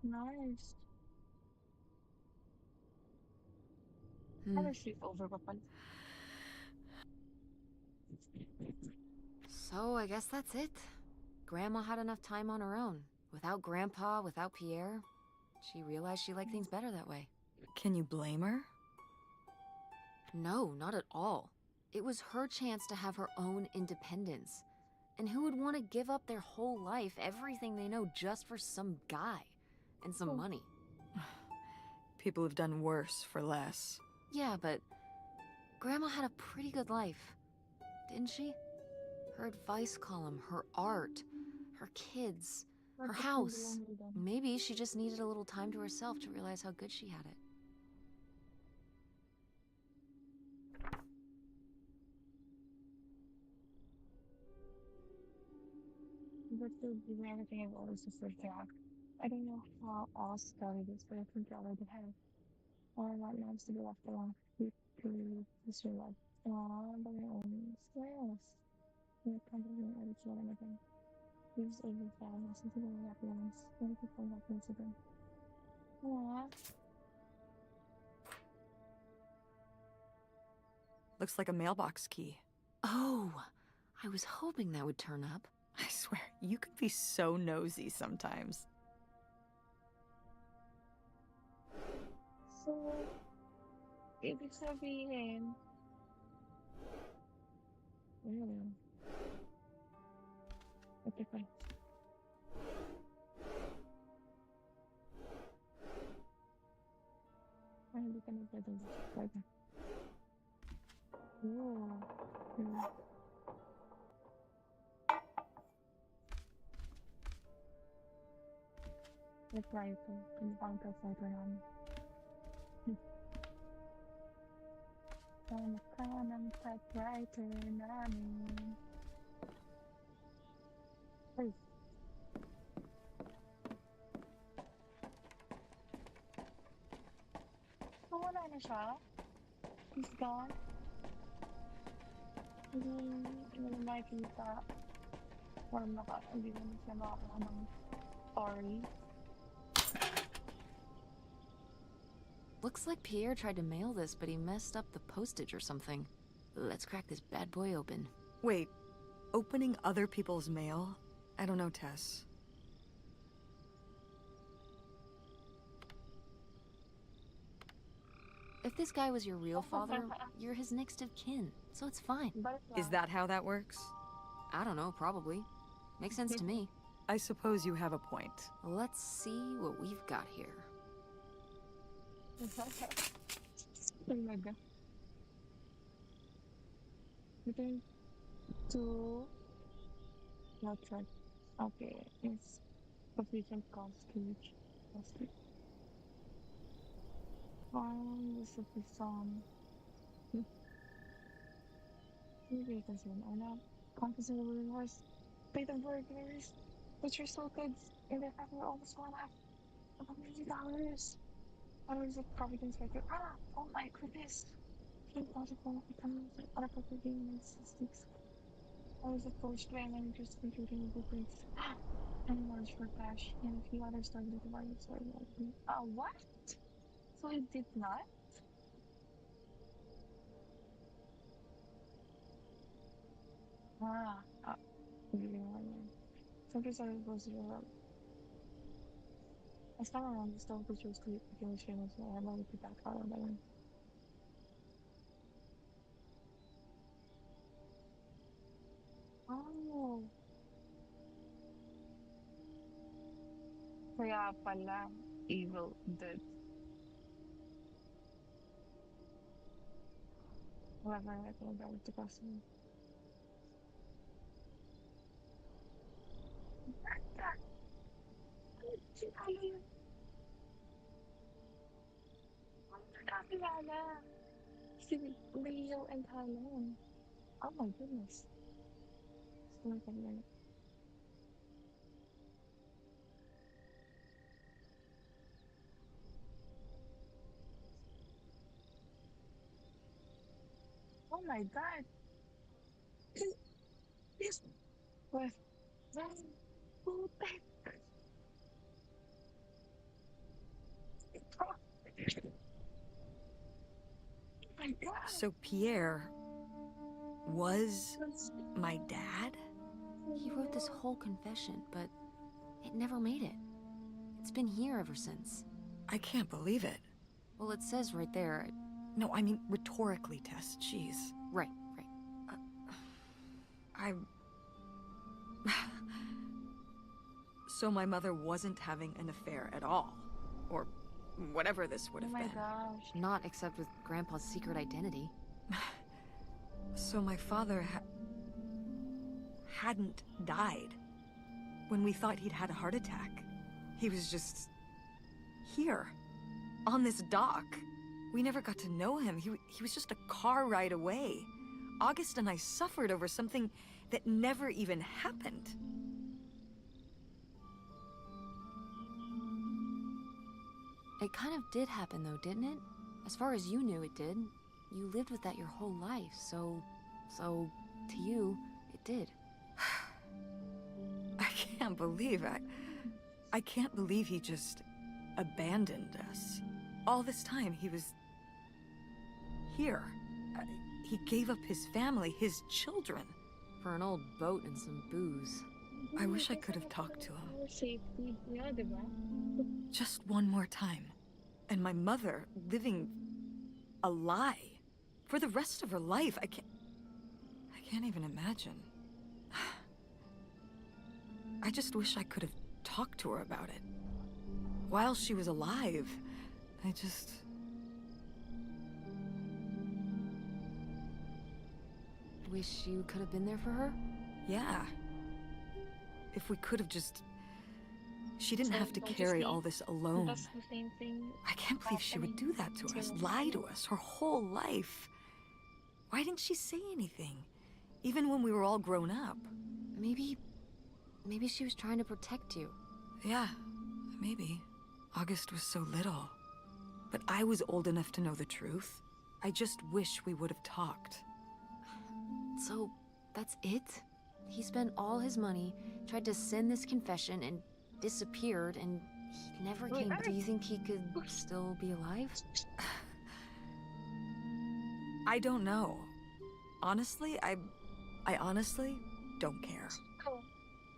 Nice. Have a sleepover pa pala. So, I guess that's it. Grandma had enough time on her own. Without Grandpa, without Pierre. She realized she liked things better that way. Can you blame her? No, not at all. It was her chance to have her own independence. And who would want to give up their whole life, everything they know, just for some guy? And some money? People have done worse for less. Yeah, but Grandma had a pretty good life, didn't she? Her advice column, her art, her kids, her house. Maybe she just needed a little time to herself to realize how good she had it. But to do everything I've always the first act. I don't know how else to tell you this, but I think you already have. All I want now is to be left alone. You to this your life. But my own skills. You're probably already kill anything. Use every file, listen to the rap lines. Many people have things to do. Aw. Looks like a mailbox key. Oh, I was hoping that would turn up. I swear, you could be so nosy sometimes. So, ibig sabihin, ito pa. Ay, hindi ka na pwede subscribe. Ooh. Reply ito. Kung pang typewriter namin. Sana ka ng typewriter namin. Ay. So, wala na siya? He's gone? Hindi mo makikita. Or hindi mo siya makakuha ng story. Looks like Pierre tried to mail this, but he messed up the postage or something. Let's crack this bad boy open. Wait, opening other people's mail? I don't know, Tess. If this guy was your real father, you're his next of kin, so it's fine. Is that how that works? I don't know, probably. Makes sense to me. I suppose you have a point. Let's see what we've got here. Talaga. Between two... Not right. Okay, it's sufficient cost huge. This would be some... Maybe this one. I'm not confident with yours. Pay the burgers. But you're so good. And they have almost $150. I was a Providence record. Ah! Oh my goodness! Impossible. Other property and statistics. I was approached by a manager computing blueprints. And large for cash. And a few others started to buy it. What? So he did not? Sometimes I was I still remember the stuff which was getting streamers, so I never put that color in. Oh. Kaya pala, evil did. Whatever, I think that was the person. Si Leo and Helen. Oh my goodness. So like a minute. Oh my god. This was so bad. Oh my god. So Pierre was my dad? He wrote this whole confession, but it never made it. It's been here ever since. I can't believe it. Well, it says right there. No, I mean rhetorically, Tess. Jeez. Right. So my mother wasn't having an affair at all. Or whatever this would have been. Oh my gosh. Not except with Grandpa's secret identity. So my father hadn't died. When we thought he'd had a heart attack, he was just here, on this dock. We never got to know him. He was just a car ride away. August and I suffered over something that never even happened. It kind of did happen though, didn't it? As far as you knew, it did. You lived with that your whole life, so to you, it did. I can't believe he just abandoned us. All this time, he was... here. He gave up his family, his children. For an old boat and some booze. I wish I could have talked to him. Safety, yeah, diba? Just one more time. And my mother living a lie. For the rest of her life, I can't even imagine. I just wish I could have talked to her about it. While she was alive, I just... Wish you could have been there for her? Yeah. If we could have just... She didn't So, have to don't you carry see? all this alone. That's the same thing. I can't believe she would do that to us, lie to us her whole life. Why didn't she say anything? Even when we were all grown up. Maybe she was trying to protect you. Yeah, maybe. August was so little. But I was old enough to know the truth. I just wish we would have talked. So, that's it? He spent all his money, tried to send this confession, and disappeared, and he never came. Do you think he could still be alive? I don't know. Honestly, I honestly don't care. Cool.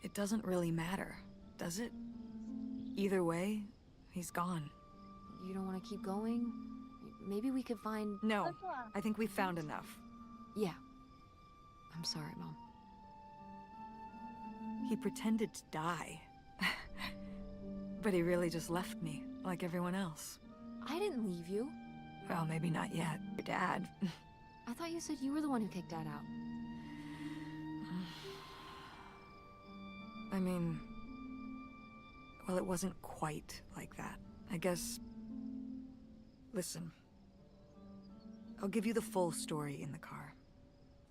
It doesn't really matter, does it? Either way, he's gone. You don't want to keep going? Maybe we could find... No, I think we found enough. Yeah. I'm sorry, Mom. He pretended to die. But he really just left me, like everyone else. I didn't leave you. Well, maybe not yet. Your dad. I thought you said you were the one who kicked Dad out. I mean... Well, it wasn't quite like that. I guess... Listen. I'll give you the full story in the car.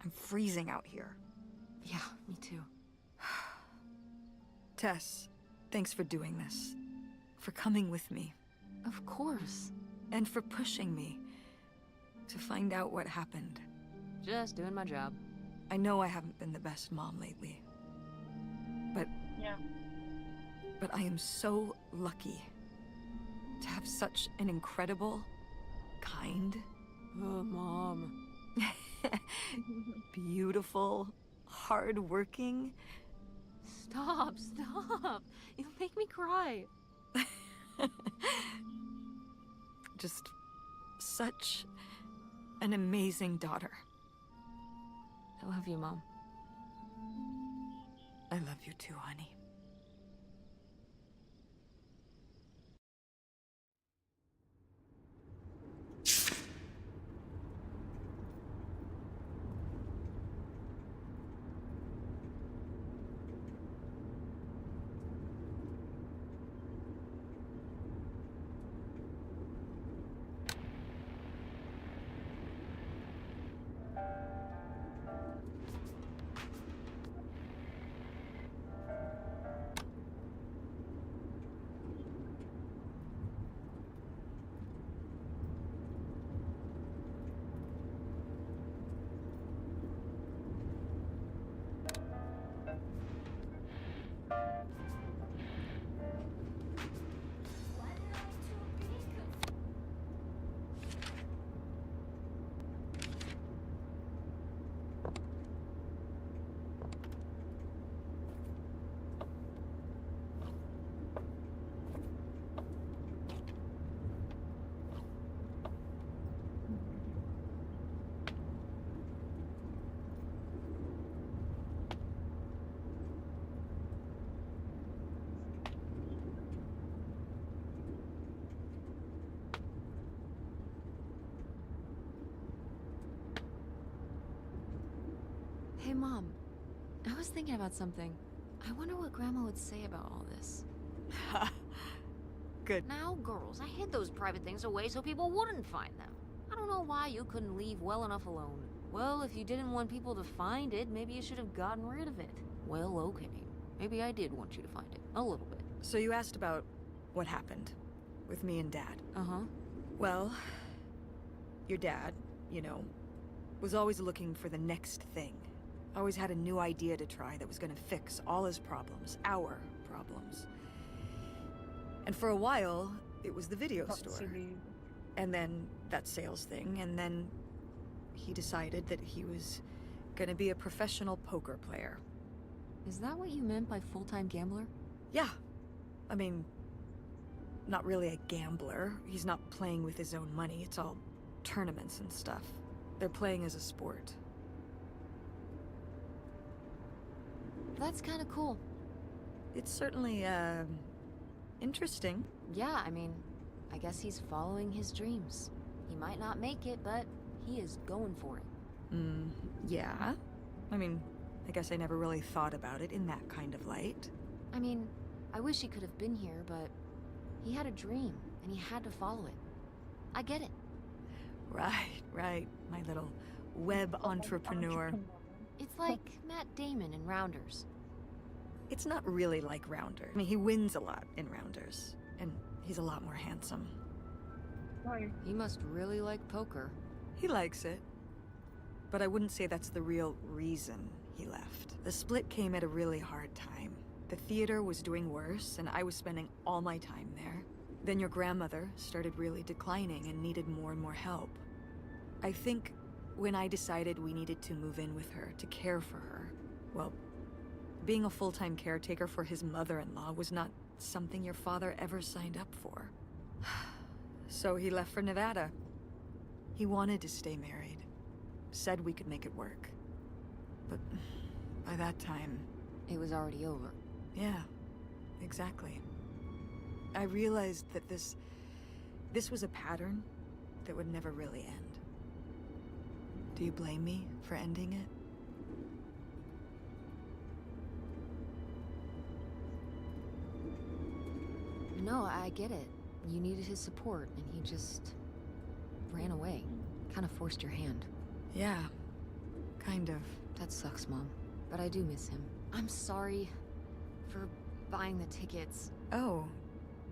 I'm freezing out here. Yeah, me too. Tess, thanks for doing this. For coming with me. Of course. And for pushing me to find out what happened. Just doing my job. I know I haven't been the best mom lately. But... Yeah. But I am so lucky to have such an incredible, kind, Oh, Mom. beautiful, hard-working... Stop. You'll make me cry. Just such an amazing daughter. I love you, Mom. I love you too, honey. Hey, Mom. I was thinking about something. I wonder what Grandma would say about all this. Good. Now, girls, I hid those private things away so people wouldn't find them. I don't know why you couldn't leave well enough alone. Well, if you didn't want people to find it, maybe you should have gotten rid of it. Well, okay. Maybe I did want you to find it. A little bit. So you asked about what happened with me and Dad. Uh-huh. Well, your dad, you know, was always looking for the next thing. Always had a new idea to try that was gonna fix all his problems, our problems. And for a while, it was the video Got store. to be And then that sales thing, and then he decided that he was gonna be a professional poker player. Is that what you meant by full-time gambler? Yeah. I mean, not really a gambler. He's not playing with his own money. It's all tournaments and stuff. They're playing as a sport. That's kind of cool. It's certainly, interesting. Yeah, I mean, I guess he's following his dreams. He might not make it, but he is going for it. Yeah. I mean, I guess I never really thought about it in that kind of light. I mean, I wish he could have been here, but he had a dream, and he had to follow it. I get it. Right, my little web entrepreneur. It's like Matt Damon in Rounders. It's not really like Rounder. I mean, he wins a lot in Rounders, and he's a lot more handsome. Right. He must really like poker. He likes it. But I wouldn't say that's the real reason he left. The split came at a really hard time. The theater was doing worse, and I was spending all my time there. Then your grandmother started really declining and needed more and more help. I think when I decided we needed to move in with her to care for her, well, being a full-time caretaker for his mother-in-law was not something your father ever signed up for. So he left for Nevada. He wanted to stay married. Said we could make it work. But by that time... It was already over. Yeah, exactly. I realized that this was a pattern that would never really end. Do you blame me for ending it? No, I get it. You needed his support, and he just ran away. Kind of forced your hand. Yeah, kind of. That sucks, Mom. But I do miss him. I'm sorry for buying the tickets. Oh,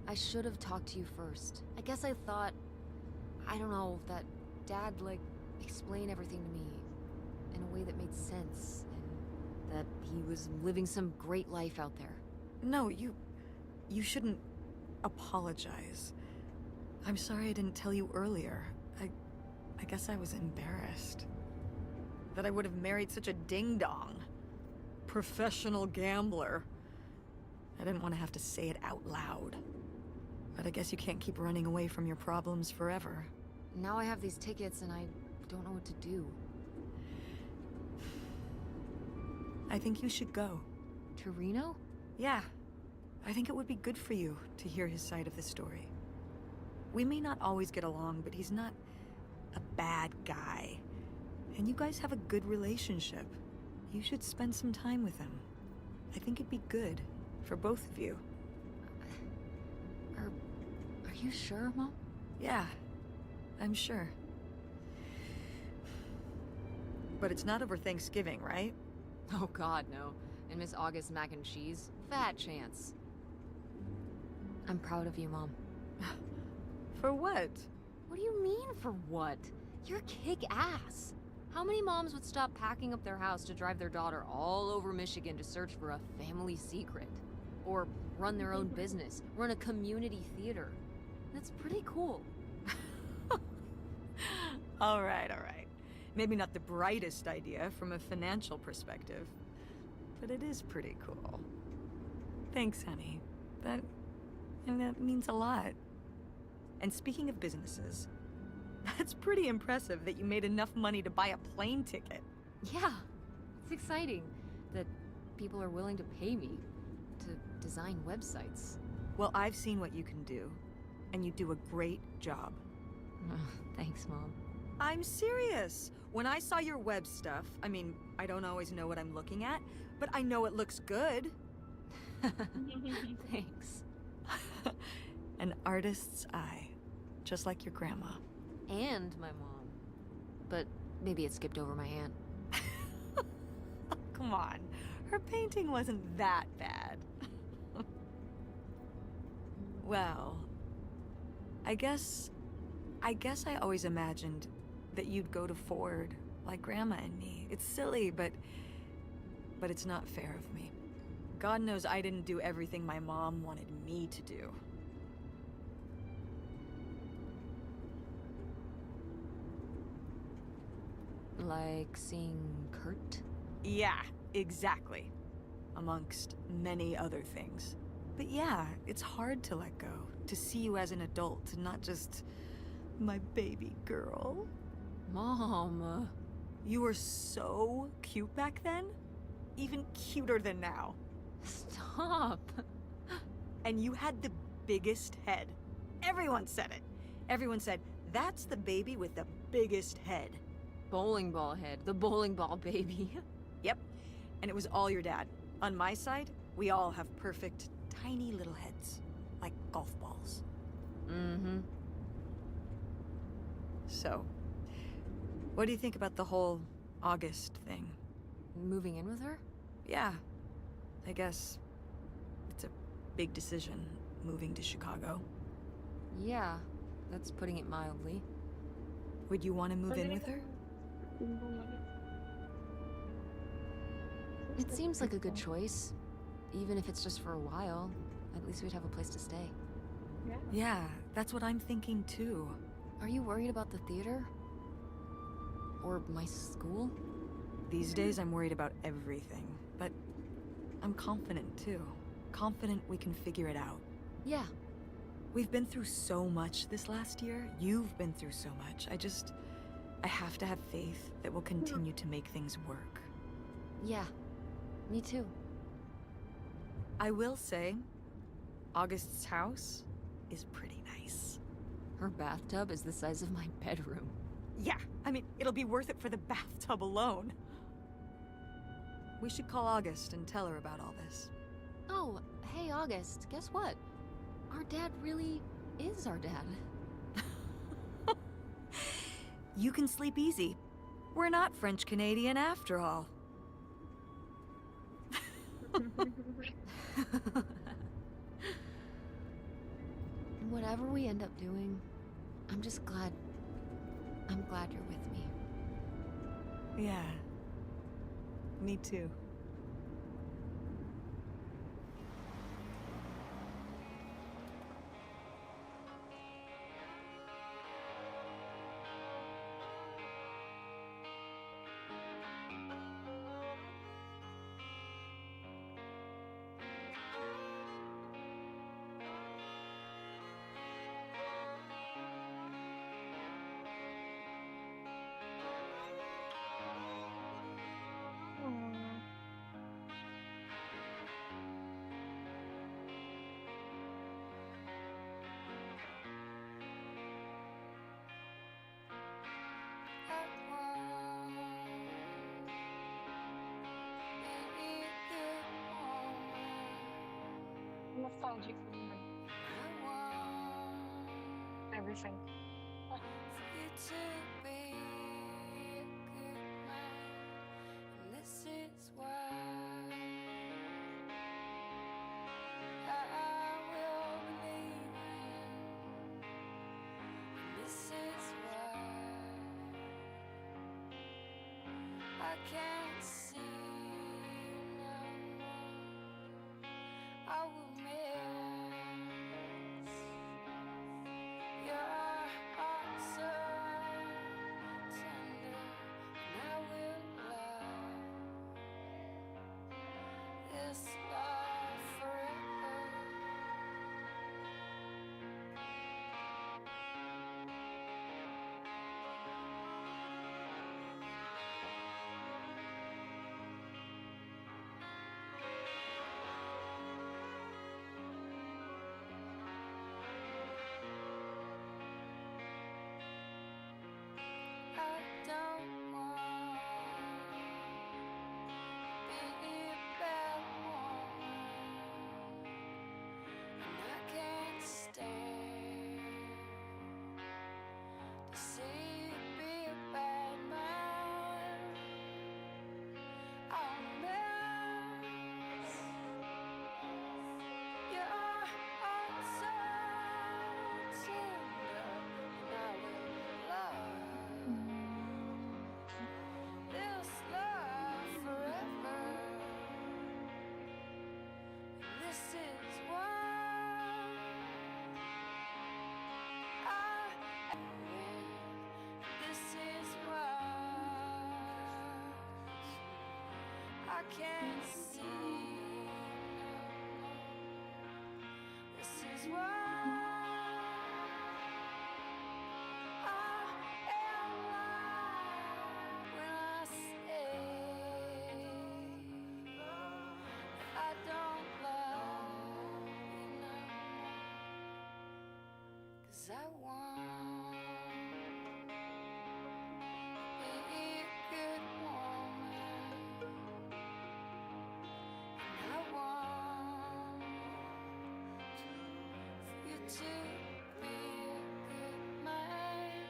I should have talked to you first. I guess I thought, I don't know, that Dad, like, explained everything to me in a way that made sense, and that he was living some great life out there. no, you shouldn't apologize. I'm sorry I didn't tell you earlier. I guess I was embarrassed. That I would have married such a ding-dong. Professional gambler. I didn't want to have to say it out loud. But I guess you can't keep running away from your problems forever. Now I have these tickets, and I don't know what to do. I think you should go. To Reno? Yeah. I think it would be good for you to hear his side of the story. We may not always get along, but he's not a bad guy. And you guys have a good relationship. You should spend some time with him. I think it'd be good for both of you. Are you sure, Mom? Yeah, I'm sure. But it's not over Thanksgiving, right? Oh God, no. And Miss August mac and cheese? Fat chance. I'm proud of you, Mom. For what? What do you mean, for what? You're kick-ass. How many moms would stop packing up their house to drive their daughter all over Michigan to search for a family secret? Or run their own business, run a community theater? That's pretty cool. All right. Maybe not the brightest idea from a financial perspective, but it is pretty cool. Thanks, honey. That means a lot. And speaking of businesses, that's pretty impressive that you made enough money to buy a plane ticket. Yeah, it's exciting that people are willing to pay me to design websites. Well, I've seen what you can do, and you do a great job. Thanks, Mom. I'm serious. When I saw your web stuff, I mean, I don't always know what I'm looking at, but I know it looks good. Thanks. An artist's eye, just like your grandma. And my mom. But maybe it skipped over my aunt. Come on, her painting wasn't that bad. Well, I guess I always imagined that you'd go to Ford, like Grandma and me. It's silly, but it's not fair of me. God knows I didn't do everything my mom wanted me to do. like seeing Kurt? Yeah, exactly. Amongst many other things. But yeah, it's hard to let go, to see you as an adult, and not just my baby girl. Mom. You were so cute back then, even cuter than now. Stop. And you had the biggest head. Everyone said it. Everyone said, that's the baby with the biggest head. Bowling ball head. The bowling ball baby. Yep. And it was all your dad. On my side, we all have perfect, tiny little heads. Like golf balls. Mm-hmm. So, what do you think about the whole August thing? Moving in with her? Yeah. I guess it's a big decision, moving to Chicago. Yeah, that's putting it mildly. Would you want to move in with her? It seems like a good choice. Even if it's just for a while, at least we'd have a place to stay. Yeah. Yeah, that's what I'm thinking too. Are you worried about the theater? Or my school? These days I'm worried about everything, but I'm confident too. Confident we can figure it out. Yeah. We've been through so much this last year. You've been through so much. I have to have faith that we'll continue to make things work. Yeah. Me too. I will say, August's house is pretty nice. Her bathtub is the size of my bedroom. Yeah, I mean, it'll be worth it for the bathtub alone. We should call August and tell her about all this. Oh, hey August, guess what? Our dad really is our dad. You can sleep easy. We're not French-Canadian after all. Whatever we end up doing, I'm glad you're with me. Yeah. Me too. Nostalgic moment. Everything. I can't see no more. I will miss your heart so tender, and I will love this love forever. I don't want to be a bad woman, and I can't stand to see you be a bad man. I'll miss your heart so tender, and I will love this love forever. This is why I am with I can't see. This is why I am lying when I say I don't love you now. 'Cause I want to be a good woman, and I want for you to be a good man.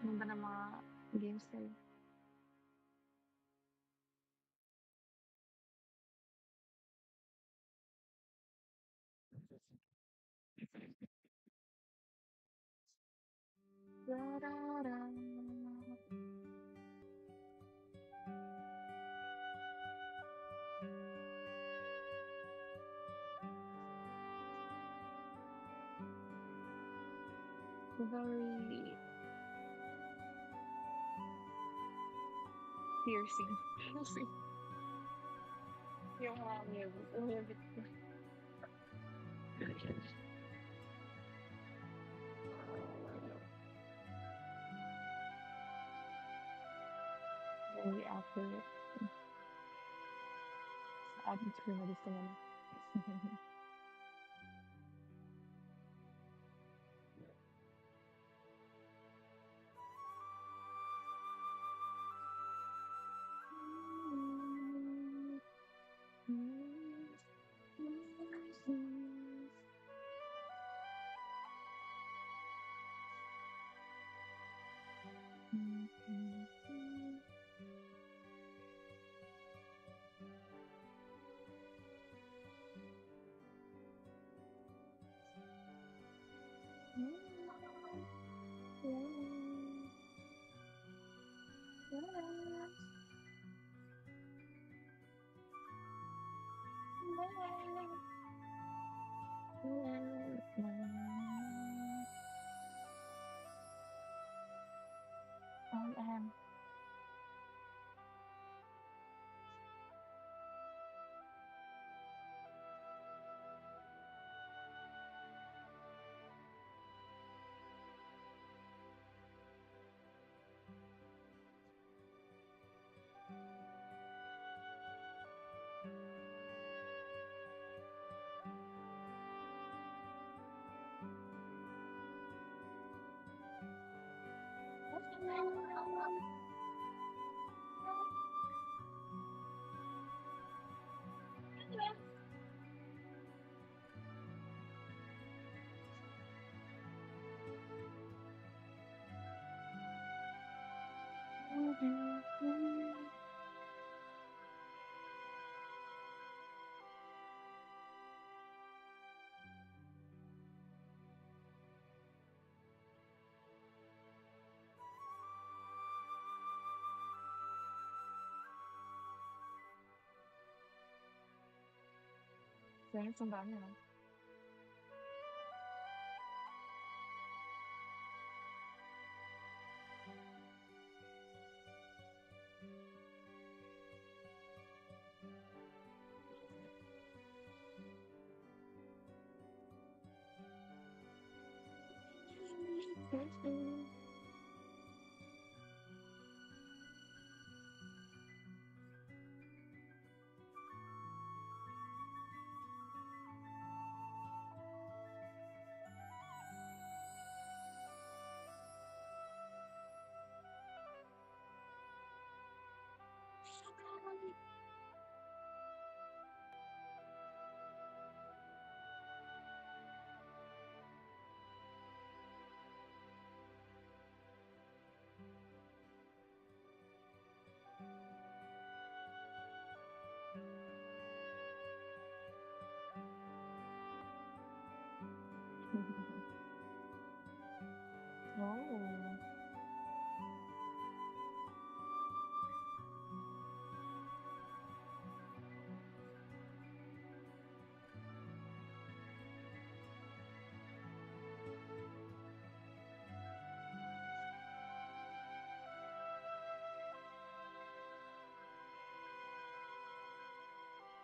Ganda ng mga games nila. Da-da-da. Very piercing. Piercing. Yung mga music. Very accurate. Sa atmosphere na gusto nila. Fairness, ang dami ah.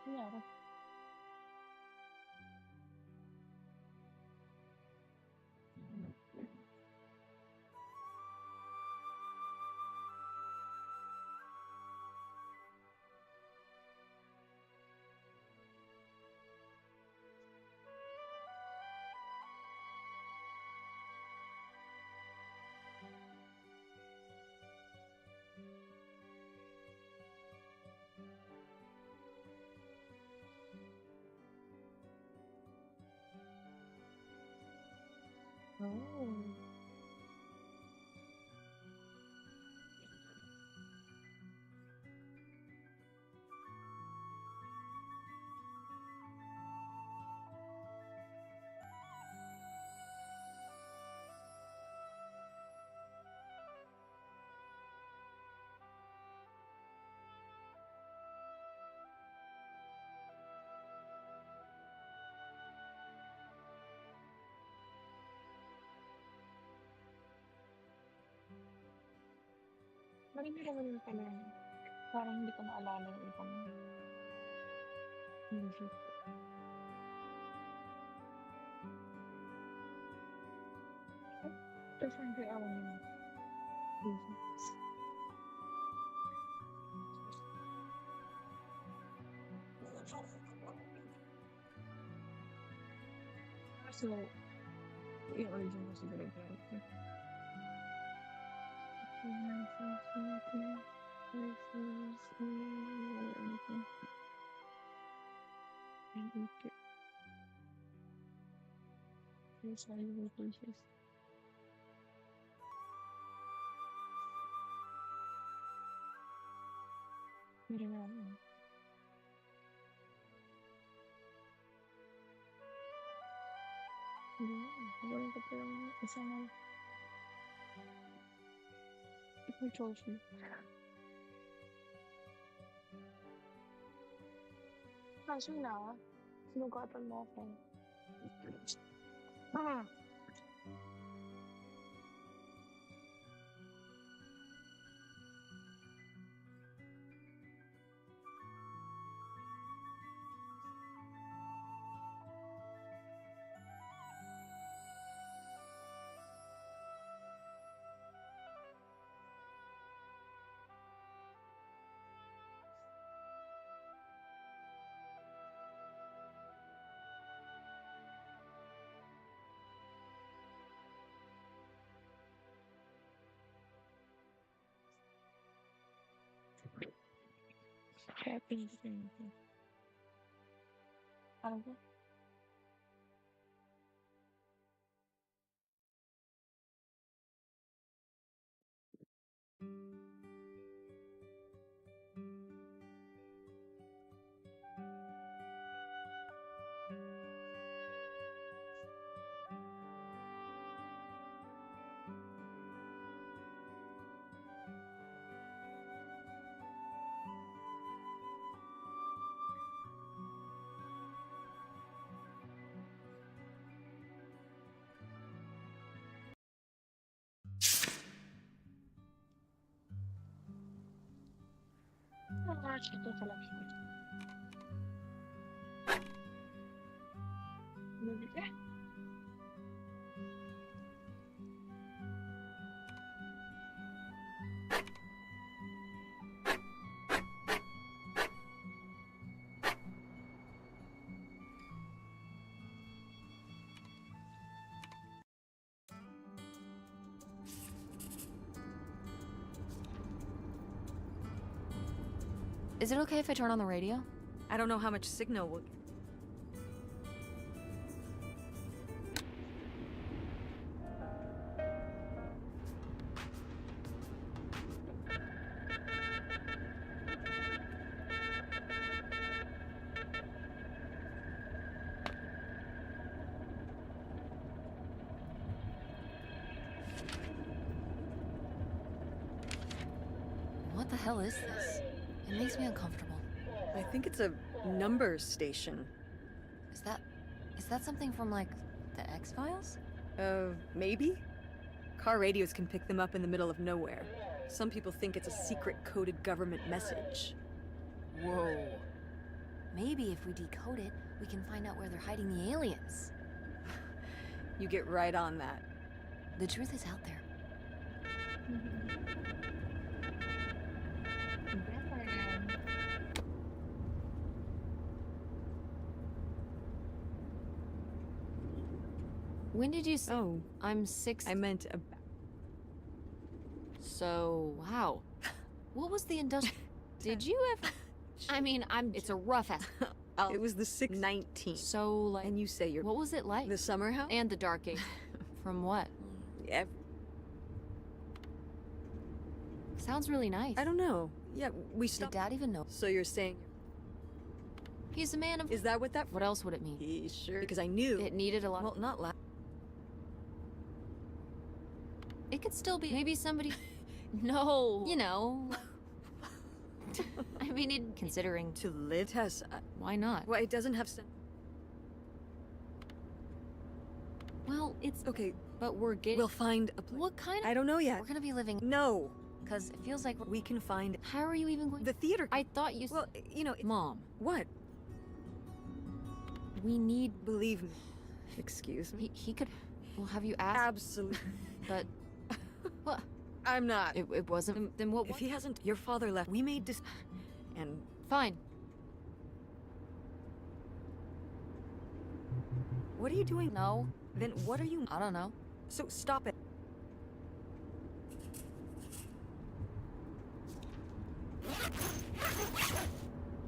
nangyari? Oh. Marami naman yung pala. Parang hindi ko naalala yung ibang music. Tapos ang kaya ako yung music. So, yung origin ko siguro yung character. Meron na ako. Meron ko pa yung isang may trophy. Kaso na, sinugatan mo ako. Kaya pinigil ko. Ano ba? Ito pala siya. Bumili ka? Is it okay if I turn on the radio? I don't know how much signal we'll get. What the hell is this? It makes me uncomfortable. I think it's a numbers station. Is that something from, like, the X-Files? Maybe? Car radios can pick them up in the middle of nowhere. Some people think it's a secret coded government message. Whoa. Maybe if we decode it, we can find out where they're hiding the aliens. You get right on that. The truth is out there. When did you s- Oh, I'm 6. I meant a... So, wow. What was the industrial... Did you ever... I mean, it's a rough estimate. It was the 619. So, like... And you say you're... What was it like? The summer house? And the Dark Age. From what? Yeah, Sounds really nice. I don't know. Yeah, we Did stopped... Dad even know? So you're saying... He's a man of... Is that what that... What else would it mean? He sure... Because I knew... It needed a lot... Well, not la... It could still be... Maybe somebody... No. You know... I mean, considering... To live? Tess, Why not? well, it doesn't have... Well, it's... Okay, But we're getting... we'll find a place. What kind of... I don't know yet. We're gonna be living... No. Because it feels like... We can find... How are you even going... The theater... I thought you... Well, you know... Mom, What? we need... Believe me. Excuse me? He could... Well, have you asked? Absolutely. But... What? I'm not. It wasn't... Then what... If he hasn't... Your father left. We made this... And... Fine. What are you doing? No. Then what are you... I don't know. So stop it.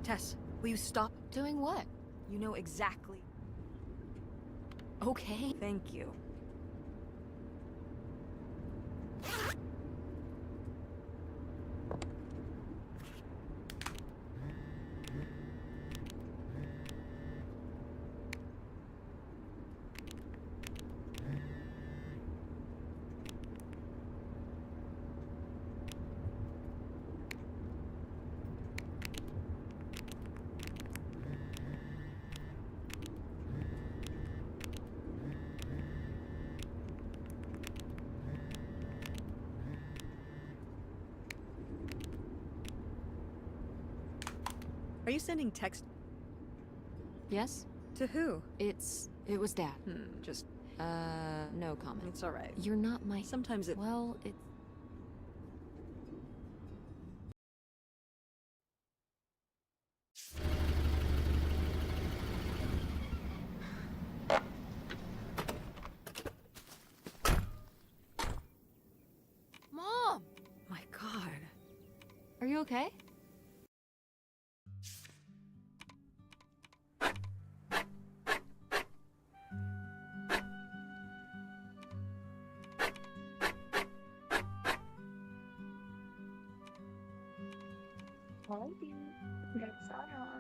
Tess, will you stop? Doing what? You know exactly. Okay. Thank you. Are you sending text Yes? to who? It was Dad. Just... No comment. It's alright. You're not my... Sometimes it... Well, it's... Mom! My God. Are you okay? Alrighty. Get started.